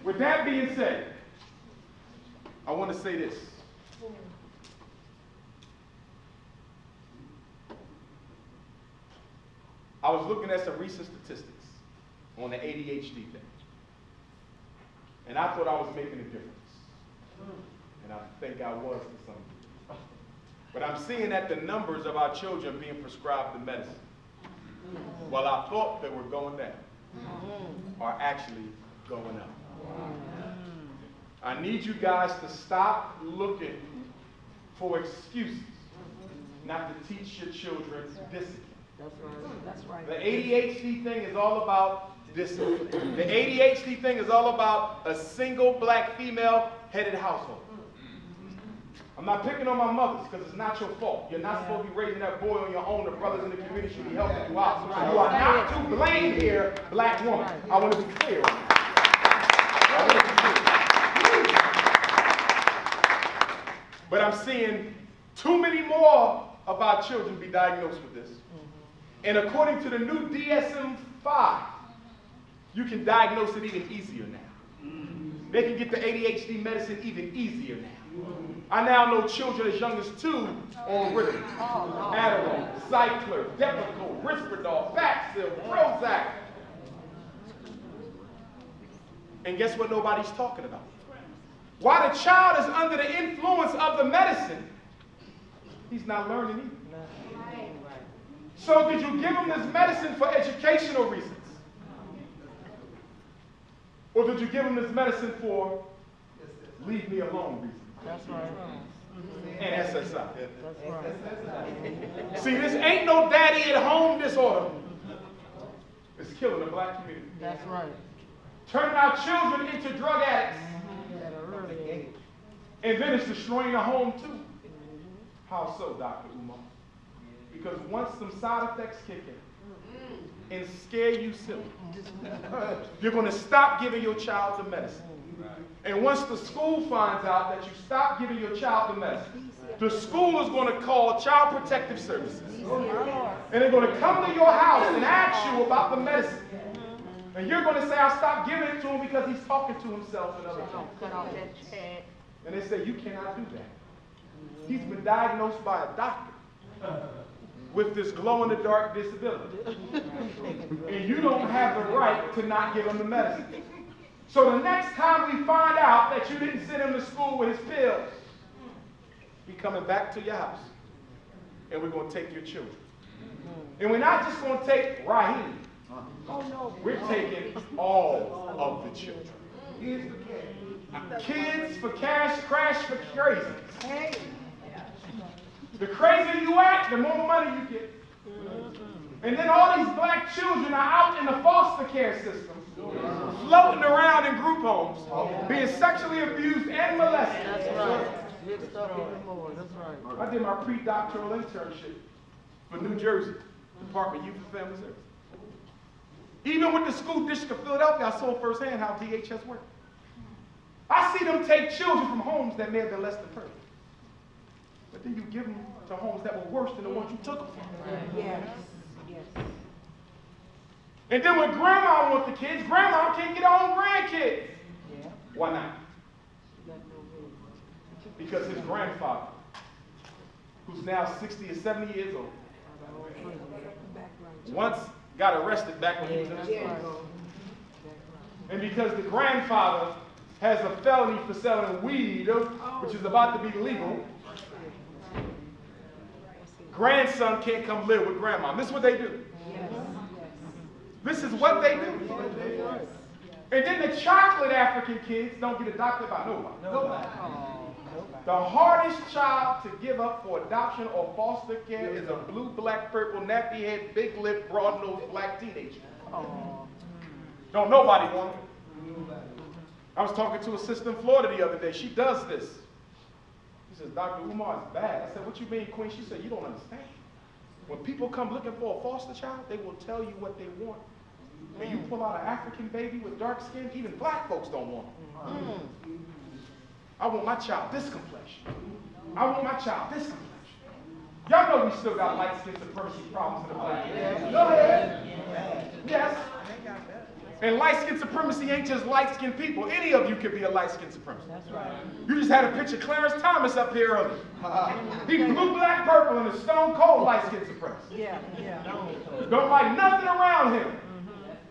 With that being said, I want to say this. I was looking at some recent statistics on the ADHD thing. And I thought I was making a difference. And I think I was to some degree. But I'm seeing that the numbers of our children being prescribed the medicine, while I thought they were going down, are actually going up. I need you guys to stop looking for excuses not to teach your children discipline. That's right. The ADHD thing is all about discipline. The ADHD thing is all about a single black female-headed household. I'm not picking on my mothers because it's not your fault. You're not supposed to be raising that boy on your own. The brothers in the community should be helping you out. You are not to blame here, black woman. I want to be clear on that. But I'm seeing too many more of our children be diagnosed with this. And according to the new DSM-5, you can diagnose it even easier now. They can get the ADHD medicine even easier now. I now know children as young as 2 on Ritalin, Adderall, Cycler, Depakote, Risperdal, Paxil, Prozac. And guess what nobody's talking about? While the child is under the influence of the medicine, he's not learning either. So did you give him this medicine for educational reasons? Or did you give him this medicine for leave me alone reasons? That's right. And SSI. That's right. See, this ain't no daddy at home disorder. It's killing the black community. That's right. Turning our children into drug addicts. At a early age. And then it's destroying the home too. How so, Dr. Umar? Because once some side effects kick in and scare you silly, you're going to stop giving your child the medicine. And once the school finds out that you stop giving your child the medicine, the school is going to call Child Protective Services. And they're going to come to your house and ask you about the medicine. And you're going to say, I'll stop giving it to him because he's talking to himself and other things. And they say, you cannot do that. He's been diagnosed by a doctor with this glow-in-the-dark disability. And you don't have the right to not give him the medicine. So the next time we find out that you didn't send him to school with his pills, we're coming back to your house. And we're going to take your children. And we're not just going to take Raheem. We're taking all of the children. Kids for cash, crash for crazy. The crazier you act, the more money you get. And then all these black children are out in the foster care system, floating around in group homes, being sexually abused and molested. That's right. Mixed up even more. That's right. I did my pre-doctoral internship for New Jersey, Department of Youth and Family Services. Even with the school district of Philadelphia, I saw firsthand how DHS worked. I see them take children from homes that may have been less than perfect. But then you give them to homes that were worse than the ones you took them from. Yes. Yes. And then when grandma wants the kids, grandma can't get her own grandkids. Yeah. Why not? Because his grandfather, who's now 60 or 70 years old, once got arrested back when he was in his 20s. And because the grandfather has a felony for selling weed, which is about to be legal, grandson can't come live with grandma. This is what they do. This is what they do. And then the chocolate African kids don't get adopted by nobody. The hardest child to give up for adoption or foster care is a blue, black, purple, nappy head, big lip, broad nosed black teenager. Don't nobody want it. I was talking to a sister in Florida the other day. She does this. She says, Dr. Umar, it's bad. I said, what you mean, Queen? She said, you don't understand. When people come looking for a foster child, they will tell you what they want. And you pull out an African baby with dark skin, even black folks don't want them. I want my child this complexion. I want my child this complexion. Y'all know we still got light skin supremacy problems in the black community. Go ahead. Yes. And light skin supremacy ain't just light skinned people. Any of you could be a light skin supremacist. That's right. You just had a picture of Clarence Thomas up here earlier. He blue, black, purple, and a stone cold light skin supremacist. Yeah, yeah. Don't like nothing around him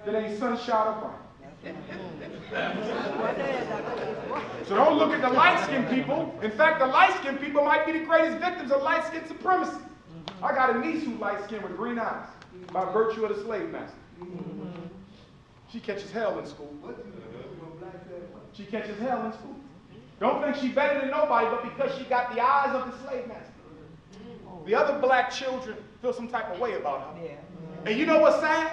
that ain't sunshine or bright. So don't look at the light-skinned people. In fact, the light-skinned people might be the greatest victims of light-skinned supremacy. I got a niece who's light-skinned with green eyes by virtue of the slave master. She catches hell in school. She catches hell in school. Don't think she's better than nobody, but because she got the eyes of the slave master. The other black children feel some type of way about her. Yeah. And you know what's sad?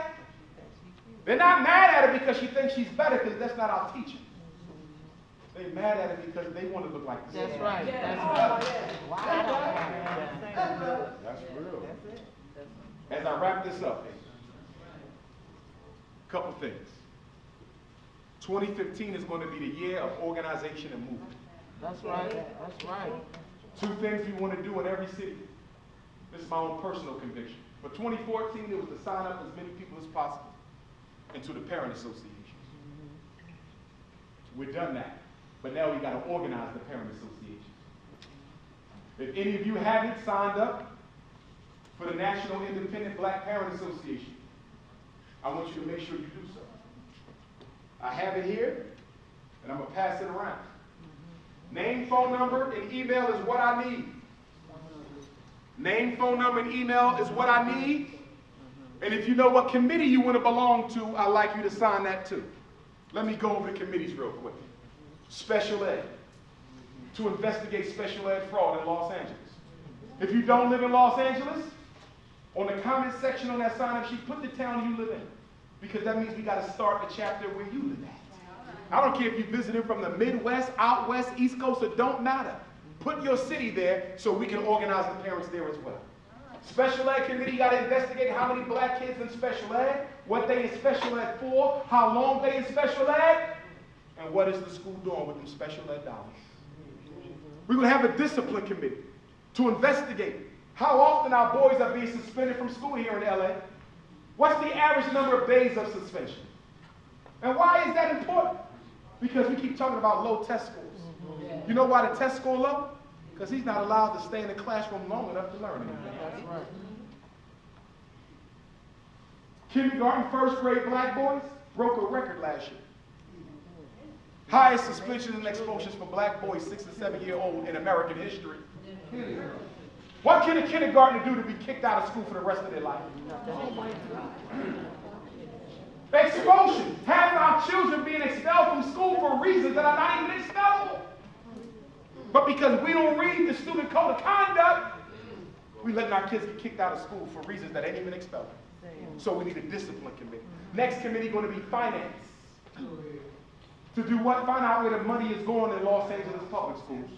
They're not mad at her because she thinks she's better, because that's not our teaching. They're mad at her because they want to look like this. That's right. That's right. That's real. As I wrap this up, a couple things. 2015 is going to be the year of organization and movement. That's right. That's right. 2 things we want to do in every city. This is my own personal conviction. For 2014, it was to sign up as many people as possible into the parent associations. We've done that. But now we got to organize the parent associations. If any of you haven't signed up for the National Independent Black Parent Association, I want you to make sure you do so. I have it here, and I'm going to pass it around. Name, phone number, and email is what I need. Name, phone number, and email is what I need. And if you know what committee you want to belong to, I'd like you to sign that too. Let me go over the committees real quick. Special ed, to investigate special ed fraud in Los Angeles. If you don't live in Los Angeles, on the comment section on that sign-up sheet, put the town you live in, because that means we got to start a chapter where you live at. I don't care if you visited from the Midwest, out west, East Coast, it don't matter. Put your city there so we can organize the parents there as well. Special ed committee got to investigate how many black kids in special ed, what they in special ed for, how long they in special ed, and what is the school doing with them special ed dollars. We're going to have a discipline committee to investigate how often our boys are being suspended from school here in LA. What's the average number of days of suspension? And why is that important? Because we keep talking about low test scores. You know why the test score low? Because he's not allowed to stay in the classroom long enough to learn anything. That's right. Kindergarten, first grade black boys broke a record last year. Highest suspensions and expulsions for black boys 6 to 7 years old in American history. What can a kindergartner do to be kicked out of school for the rest of their life? Expulsion. Having our children being expelled from school for reasons that are not even expellable. But because we don't read the student code of conduct, we letting our kids get kicked out of school for reasons that ain't even expellable. So we need a discipline committee. Next committee going to be finance. To do what? Find out where the money is going in Los Angeles public schools.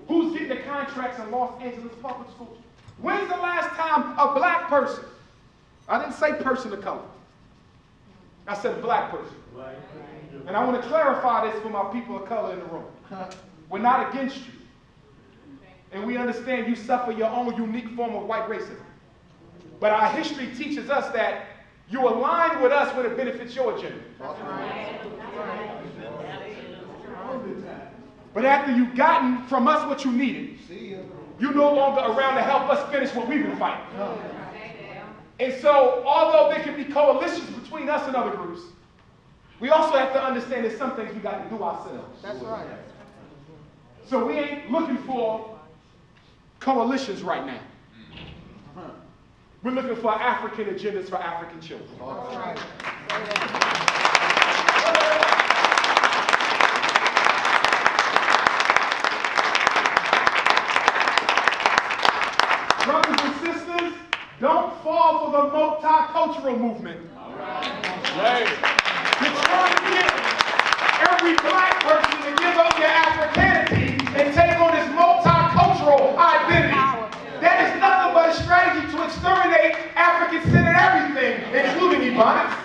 Who's getting the contracts in Los Angeles public schools? When's the last time a black person, I didn't say person of color, I said black person. And I want to clarify this for my people of color in the room. We're not against you. And we understand you suffer your own unique form of white racism. But our history teaches us that you align with us when it benefits your agenda. But after you've gotten from us what you needed, you're no longer around to help us finish what we've been fighting. And so, although there can be coalitions between us and other groups, we also have to understand there's some things we got to do ourselves. That's right. So we ain't looking for coalitions right now. We're looking for African agendas for African children. That's right. Brothers and sisters, don't fall for the multicultural movement. Right. You're trying to get every black person to give up their Africanity and take on this multicultural identity. That is nothing but a strategy to exterminate African-centered everything, including Ebonics.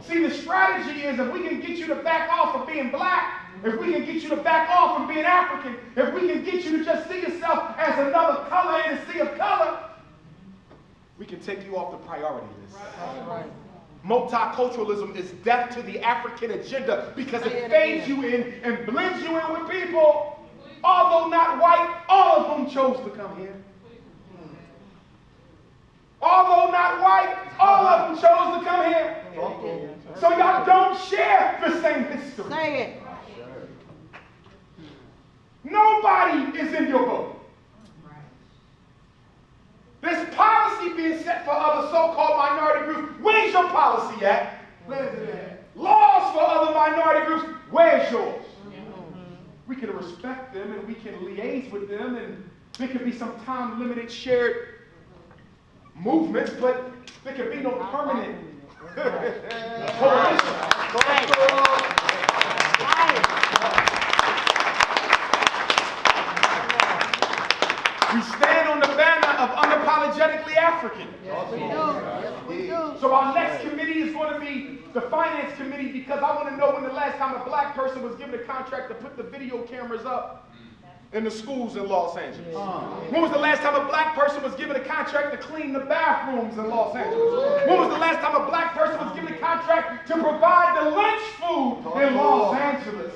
See, the strategy is if we can get you to back off of being black, if we can get you to back off from being African, if we can get you to just see yourself as another color in a sea of color, we can take you off the priority list. Right. Multiculturalism is death to the African agenda because it fades you in and blends you in with people. Although not white, all of them chose to come here. Although not white, all of them chose to come here. So y'all don't share the same history. Say it. Nobody is in your boat. There's policy being set for other so-called minority groups. Where's your policy at? Where's it at? Laws for other minority groups. Where's yours? We can respect them and we can liaise with them and There could be some time-limited shared movements, but there could be no permanent coalition. We stand on the banner of unapologetically African. Yes, we do. Yes, we do. So our next committee is going to be the finance committee, because I want to know when the last time a black person was given a contract to put the video cameras up in the schools in Los Angeles. When was the last time a black person was given a contract to clean the bathrooms in Los Angeles? When was the last time a black person was given a contract to provide the lunch food in Los Angeles?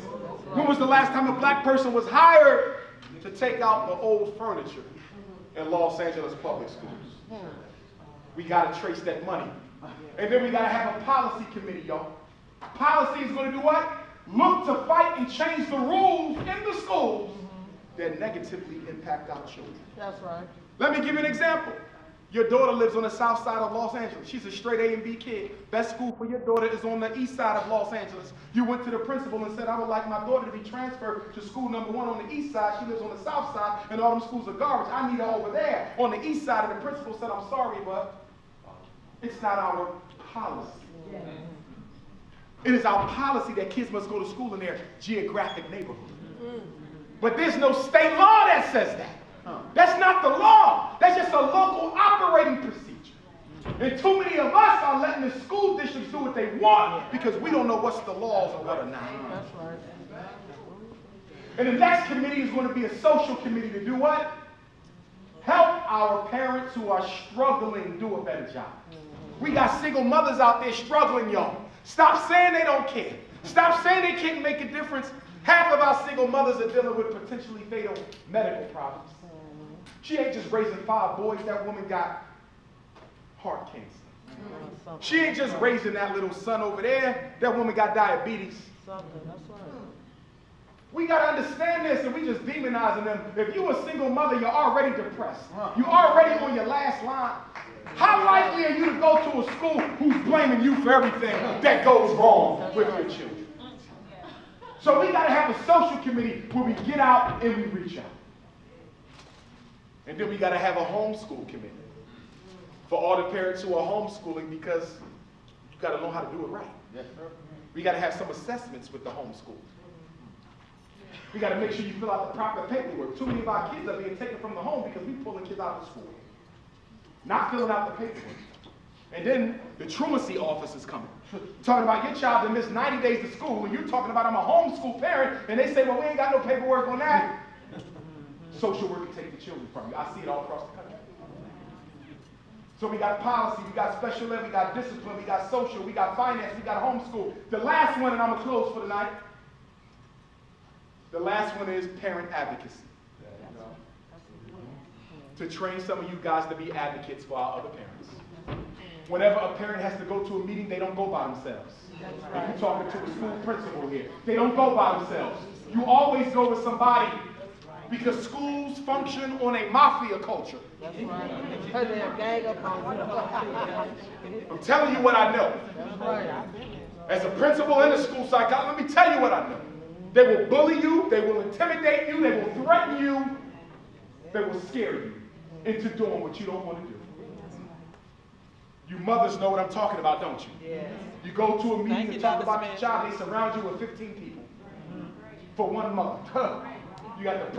When was the last time a black person was hired to take out the old furniture in Los Angeles public schools? We got to trace that money. And then we got to have a policy committee, y'all. Policy is going to do what? Look to fight and change the rules in the schools that negatively impact our children. That's right. Let me give you an example. Your daughter lives on the south side of Los Angeles. She's a straight A and B kid. Best school for your daughter is on the east side of Los Angeles. You went to the principal and said, I would like my daughter to be transferred to school number 1 on the east side. She lives on the south side, and all them schools are garbage. I need her over there on the east side. And the principal said, I'm sorry, but it's not our policy. It is our policy that kids must go to school in their geographic neighborhood. But there's no state law that says that. That's not the law. That's just a local operating procedure. And too many of us are letting the school districts do what they want because we don't know what's the laws or what are not. That's right. And the next committee is going to be a social committee to do what? Help our parents who are struggling do a better job. We got single mothers out there struggling, y'all. Stop saying they don't care. Stop saying they can't make a difference. Half of our single mothers are dealing with potentially fatal medical problems. She ain't just raising 5 boys. That woman got heart cancer. She ain't just raising that little son over there. That woman got diabetes. That's right. We got to understand this, and we just demonizing them. If you're a single mother, you're already depressed. You're already on your last line. How likely are you to go to a school who's blaming you for everything that goes wrong with your children? So we got to have a social committee where we get out and we reach out. And then we got to have a homeschool committee for all the parents who are homeschooling, because you got to know how to do it right. We got to have some assessments with the homeschool. We got to make sure you fill out the proper paperwork. Too many of our kids are being taken from the home because we're pulling kids out of school, not filling out the paperwork. And then the truancy office is coming, talking about your child that missed 90 days of school, and you're talking about I'm a homeschool parent, and they say, well, we ain't got no paperwork on that. Social work can take the children from you. I see it all across the country. So we got policy, we got special ed, we got discipline, we got social, we got finance, we got homeschool. The last one, and I'm going to close for the night, the last one is parent advocacy. To train some of you guys to be advocates for our other parents. Whenever a parent has to go to a meeting, they don't go by themselves. If you're talking to a school principal here, they don't go by themselves. You always go with somebody, because schools function on a mafia culture. That's right. They're a gang up on you. I'm telling you what I know. That's right. As a principal and a school psychologist, let me tell you what I know. They will bully you, they will intimidate you, they will threaten you, they will scare you into doing what you don't want to do. You mothers know what I'm talking about, don't you? Yes. You go to a meeting and talk about your child, they surround you with 15 people for one mother. You got the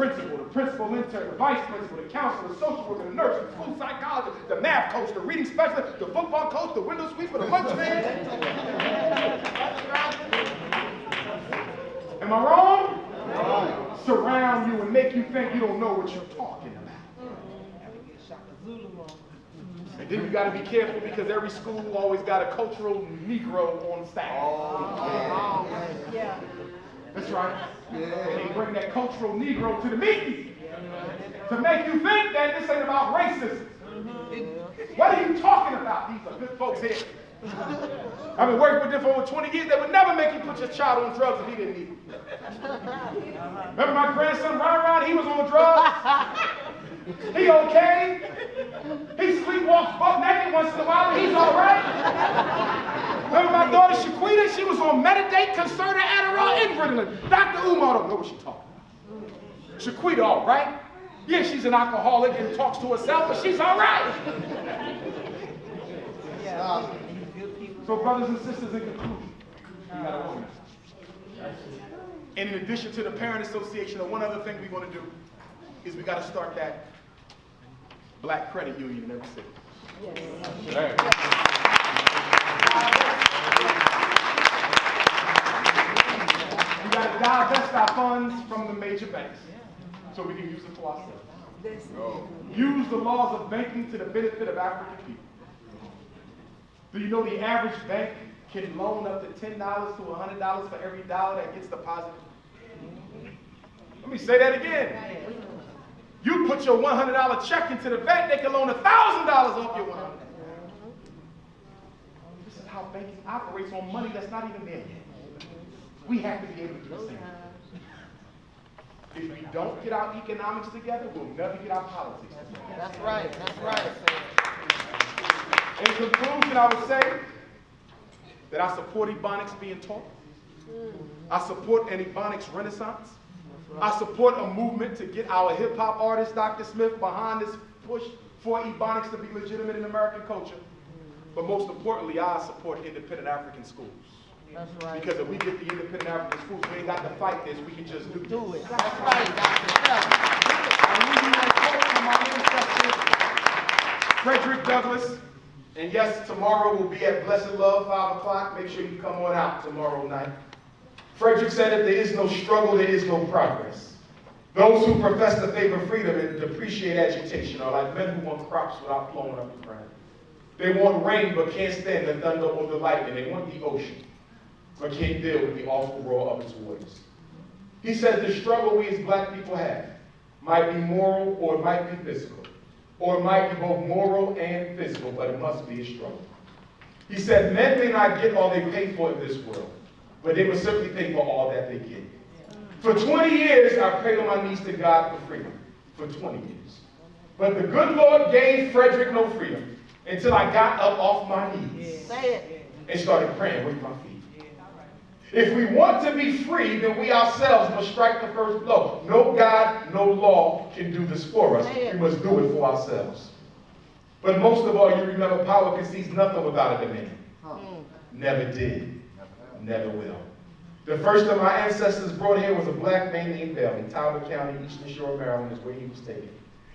principal intern, the vice principal, the counselor, the social worker, the nurse, the school psychologist, the math coach, the reading specialist, the football coach, the window sweeper, the lunch man. Am I wrong? No. Surround you and make you think you don't know what you're talking about. And then you got to be careful, because every school always got a cultural Negro on staff. Yeah. That's right. And they bring that cultural Negro to the meeting to make you think that this ain't about racism. What are you talking about? These are good folks here. I've been working with them for over 20 years. They would never make you put your child on drugs if he didn't need them. Remember my grandson, Ron, he was on drugs. He okay. He sleepwalks butt naked once in a while, but he's all right. Remember my daughter, Shaquita, she was on Meditate, Concerta, Adderall, and Ritalin. Dr. Umar don't know what she's talking about. Shaquita, all right. Yeah, she's an alcoholic and talks to herself, but she's all right. So brothers and sisters, in conclusion, we got to organize. And in addition to the parent association, one other thing we want to do is we got to start that black credit union in every city. We got to divest our funds from the major banks so we can use it for ourselves. Use the laws of banking to the benefit of African people. Do you know the average bank can loan up to $10 to $100 for every dollar that gets deposited? Let me say that again. You put your $100 check into the bank, they can loan $1,000 off your $100. This is how banking operates on money that's not even there yet. We have to be able to do the same. If we don't get our economics together, we'll never get our politics together. That's right, that's right. In conclusion, I would say that I support Ebonics being taught. I support an Ebonics renaissance. I support a movement to get our hip-hop artist, Dr. Smith, behind this push for Ebonics to be legitimate in American culture. But most importantly, I support independent African schools. That's right. Because if we get the independent African schools, we ain't got to fight this, we can just do it. That's right, Dr. I'm reading that quote from my ancestor, Frederick Douglass. And yes, tomorrow will be at Blessed Love, 5 o'clock. Make sure you come on out tomorrow night. Frederick said, if there is no struggle, there is no progress. Those who profess to favor freedom and depreciate agitation are like men who want crops without flowing up the ground. They want rain but can't stand the thunder or the lightning. They want the ocean but can't deal with the awful roar of its waters. He said the struggle we as black people have might be moral or it might be physical. Or it might be both moral and physical, but it must be a struggle. He said men may not get all they pay for in this world, but they will simply pay for all that they get. For 20 years, I prayed on my knees to God for freedom. For 20 years. But the good Lord gave Frederick no freedom until I got up off my knees and started praying with my feet. If we want to be free, then we ourselves must strike the first blow. No God, no law can do this for us. We must do it for ourselves. But most of all, you remember power concedes nothing without a dominion. Never did. Never will. The first of my ancestors brought here was a black man named Bell in Talbot County, Eastern Shore of Maryland is where he was taken.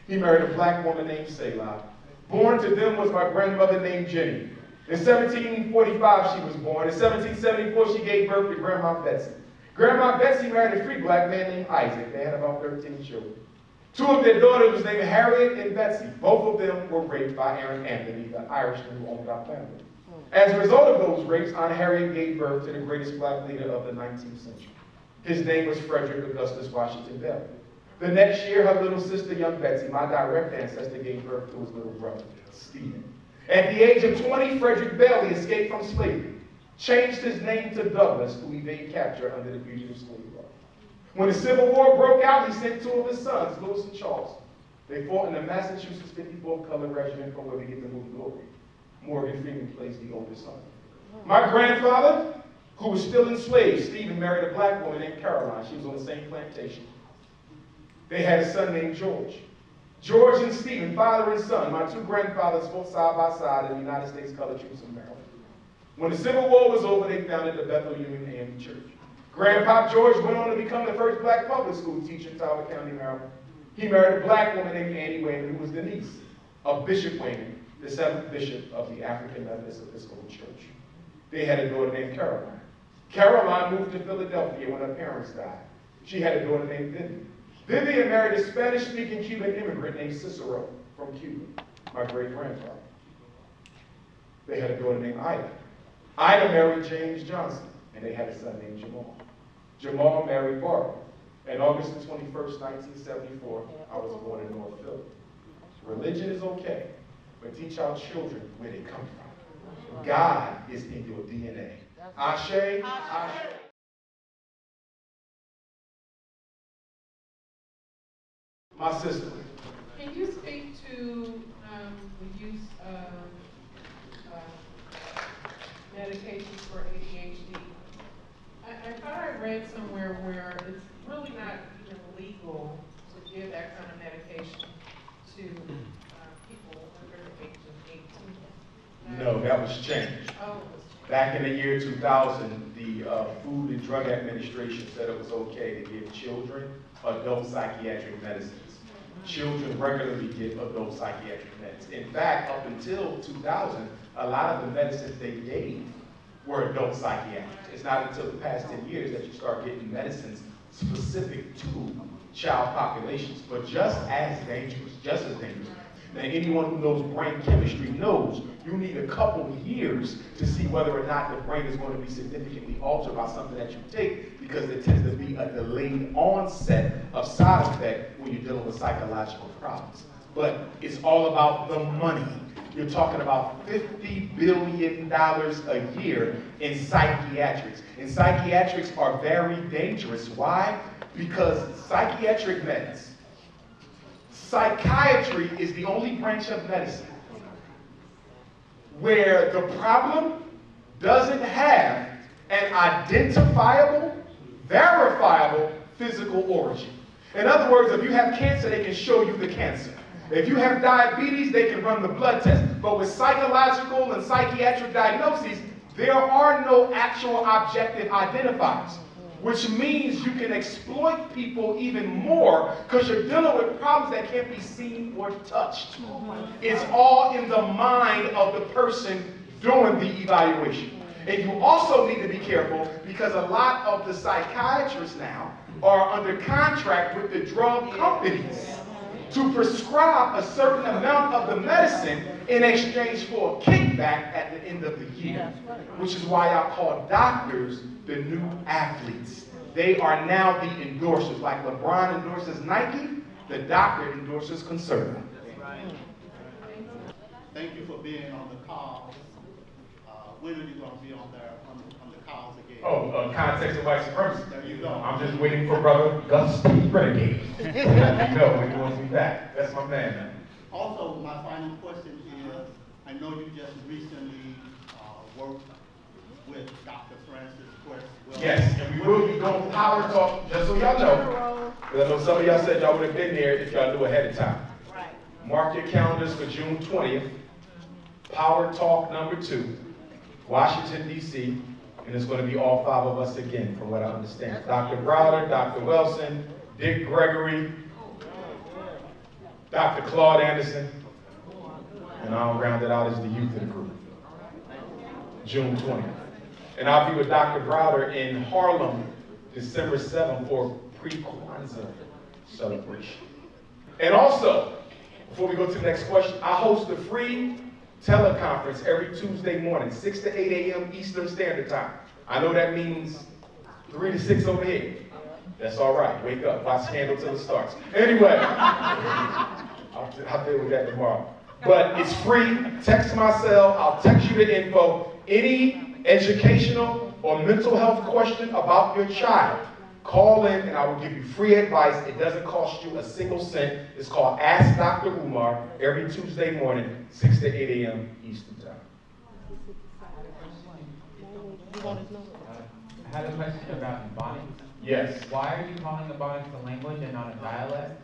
He married a black woman named Selah. Born to them was my grandmother named Jenny. In 1745 she was born. In 1774 she gave birth to Grandma Betsy. Grandma Betsy married a free black man named Isaac. They had about 13 children. Two of their daughters was named Harriet and Betsy. Both of them were raped by Aaron Anthony, the Irishman who owned our family. As a result of those rapes, Aunt Harriet gave birth to the greatest black leader of the 19th century. His name was Frederick Augustus Washington Bell. The next year, her little sister, young Betsy, my direct ancestor, gave birth to his little brother, Stephen. At the age of 20, Frederick Bell escaped from slavery, changed his name to Douglas to evade capture under the Fugitive Slave Law. When the Civil War broke out, he sent two of his sons, Lewis and Charles. They fought in the Massachusetts 54th Colored Regiment from where we get the movie Glory. Morgan Freeman plays the oldest son. My grandfather, who was still enslaved, Stephen married a black woman named Caroline. She was on the same plantation. They had a son named George. George and Stephen, father and son, my two grandfathers fought side by side in the United States Colored Troops of Maryland. When the Civil War was over, they founded the Bethel Union AME Church. Grandpa George went on to become the first black public school teacher in Talbot County, Maryland. He married a black woman named Annie Wayman, who was the niece of Bishop Wayman, the 7th bishop of the African Methodist Episcopal Church. They had a daughter named Caroline. Caroline moved to Philadelphia when her parents died. She had a daughter named Vivian. Vivian married a Spanish-speaking Cuban immigrant named Cicero from Cuba, my great-grandfather. They had a daughter named Ida. Ida married James Johnson, and they had a son named Jamal. Jamal married Barbara. And August the 21st, 1974, I was born in North Philly. Religion is okay, but teach our children where they come from. God is in your DNA. Ashe, Ashe. My sister. Can you speak to the use of medications for ADHD? I thought I read somewhere where it's really not even legal to give that kind of medication No, that was changed. Oh, Back in the year 2000, the Food and Drug Administration said it was okay to give children adult psychiatric medicines. Children regularly get adult psychiatric meds. In fact, up until 2000, a lot of the medicines they gave were adult psychiatrics. It's not until the past 10 years that you start getting medicines specific to child populations, but just as dangerous. And anyone who knows brain chemistry knows you need a couple of years to see whether or not the brain is going to be significantly altered by something that you take, because there tends to be a delayed onset of side effect when you're dealing with psychological problems. But it's all about the money. You're talking about $50 billion a year in psychiatrics. And psychiatrics are very dangerous. Why? Because psychiatric meds, psychiatry is the only branch of medicine where the problem doesn't have an identifiable, verifiable physical origin. In other words, if you have cancer, they can show you the cancer. If you have diabetes, they can run the blood test. But with psychological and psychiatric diagnoses, there are no actual objective identifiers, which means you can exploit people even more because you're dealing with problems that can't be seen or touched. It's all in the mind of the person doing the evaluation. And you also need to be careful because a lot of the psychiatrists now are under contract with the drug companies to prescribe a certain amount of the medicine in exchange for a kickback at the end of the year, which is why I call doctors the new athletes. They are now the endorsers. Like LeBron endorses Nike, the doctor endorses Conserva. Thank you for being on the call. When are you going to be on there on the calls again? Oh, context of white supremacy. There you go. I'm just waiting for brother Gus Renegade. Let me know when he wants me back. That's my man. Also, my final question is, I know you just recently worked with Dr. Francis Quest. Yes, and we will be doing Power Talk, just so y'all know. Because I know some of y'all said y'all would have been there if y'all knew ahead of time. Right. Mark your calendars for June 20th. Power Talk #2, Washington, D.C., and it's going to be all 5 of us again, from what I understand. Dr. Browder, Dr. Wilson, Dick Gregory, Dr. Claude Anderson, and I'll round it out as the youth of the group. June 20th. And I'll be with Dr. Browder in Harlem, December 7th for pre-Kwanzaa celebration. And also, before we go to the next question, I host a free teleconference every Tuesday morning, 6 to 8 a.m. Eastern Standard Time. I know that means 3 to 6 over here. That's all right. Wake up. Watch Scandal till it starts. Anyway, I'll deal with that tomorrow. But it's free. Text my cell. I'll text you the info. Any educational or mental health question about your child, call in and I will give you free advice. It doesn't cost you a single cent. It's called Ask Dr. Umar every Tuesday morning, 6 to 8 a.m. Eastern Time. I had a question about ebonics. Yes. Why are you calling ebonics a language and not a dialect?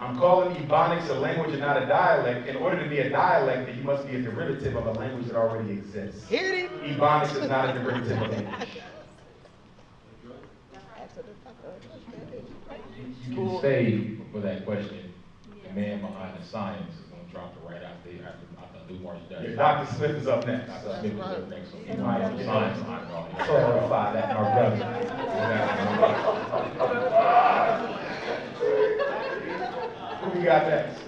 I'm calling ebonics a language and not a dialect. In order to be a dialect, then you must be a derivative of a language that already exists. Hit it. Ebonics is not a derivative of English. You can say for that question, the man behind the science is going to drop it right after Lou March does. Yeah, Dr. Smith is up next. Dr. Smith is up next, so he Right. might get science behind it all. Clarify that, my brother. Who we got next?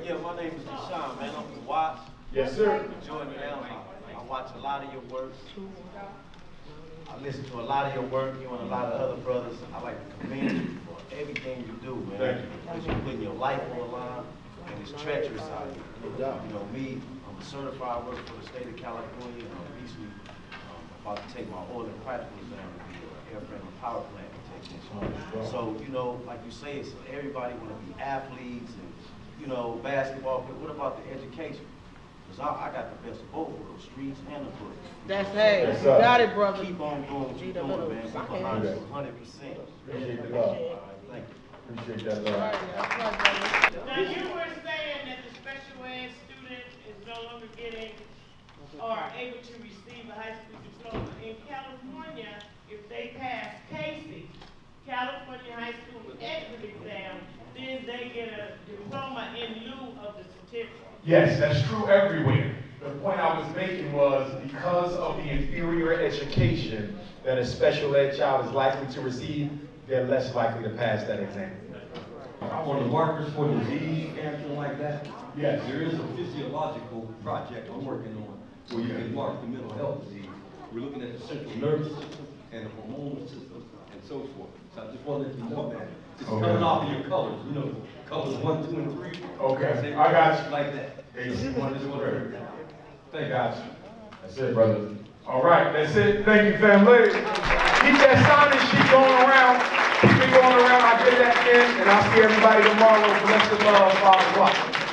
Yeah, my name is Deshaun, man. I'm from Watts. Yes, sir. Enjoying you now. I watch a lot of your work. I listen to a lot of your work, you and a lot of other brothers. I like to commend you for everything you do, man. Thank you. Because you're putting your life on the line, and it's treacherous out here. You know, me, I'm a certified worker for the state of California, and I'm recently about to take my oil and practical exam to be an airframe and power plant technician. So, you know, like you say, it's everybody want to be athletes and, you know, basketball, but what about the education? Because I got the best of both worlds, streets and the books. That's hey, Yes, you sir. got it, brother. Keep on doing what you're doing, man. We behind you 100%. Appreciate the love. Thank you. Appreciate that love. Right, that's right, brother. Now, you were saying that the special ed students student is no longer getting or able to receive a high school diploma. In California, if they pass CASE, California High School Exit Exam, then they get a diploma in lieu of the certificate. Yes, that's true everywhere. The point I was making was because of the inferior education that a special ed child is likely to receive, they're less likely to pass that exam. For the markers for disease, anything like that? Yes. There is a physiological project I'm working on where you can mark the mental health disease. We're looking at the central nervous system and the hormonal system and so forth. So I just want to let you know that. It's coming off of your colors, you know, colors 1, 2, and 3. Okay, I got you. Like that. Thank God. That's it, brother. All right, that's it. Thank you, family. Keep that signing sheet going around. Keep it going around. I'll get that in, and I'll see everybody tomorrow. Bless the love, 5 o'clock.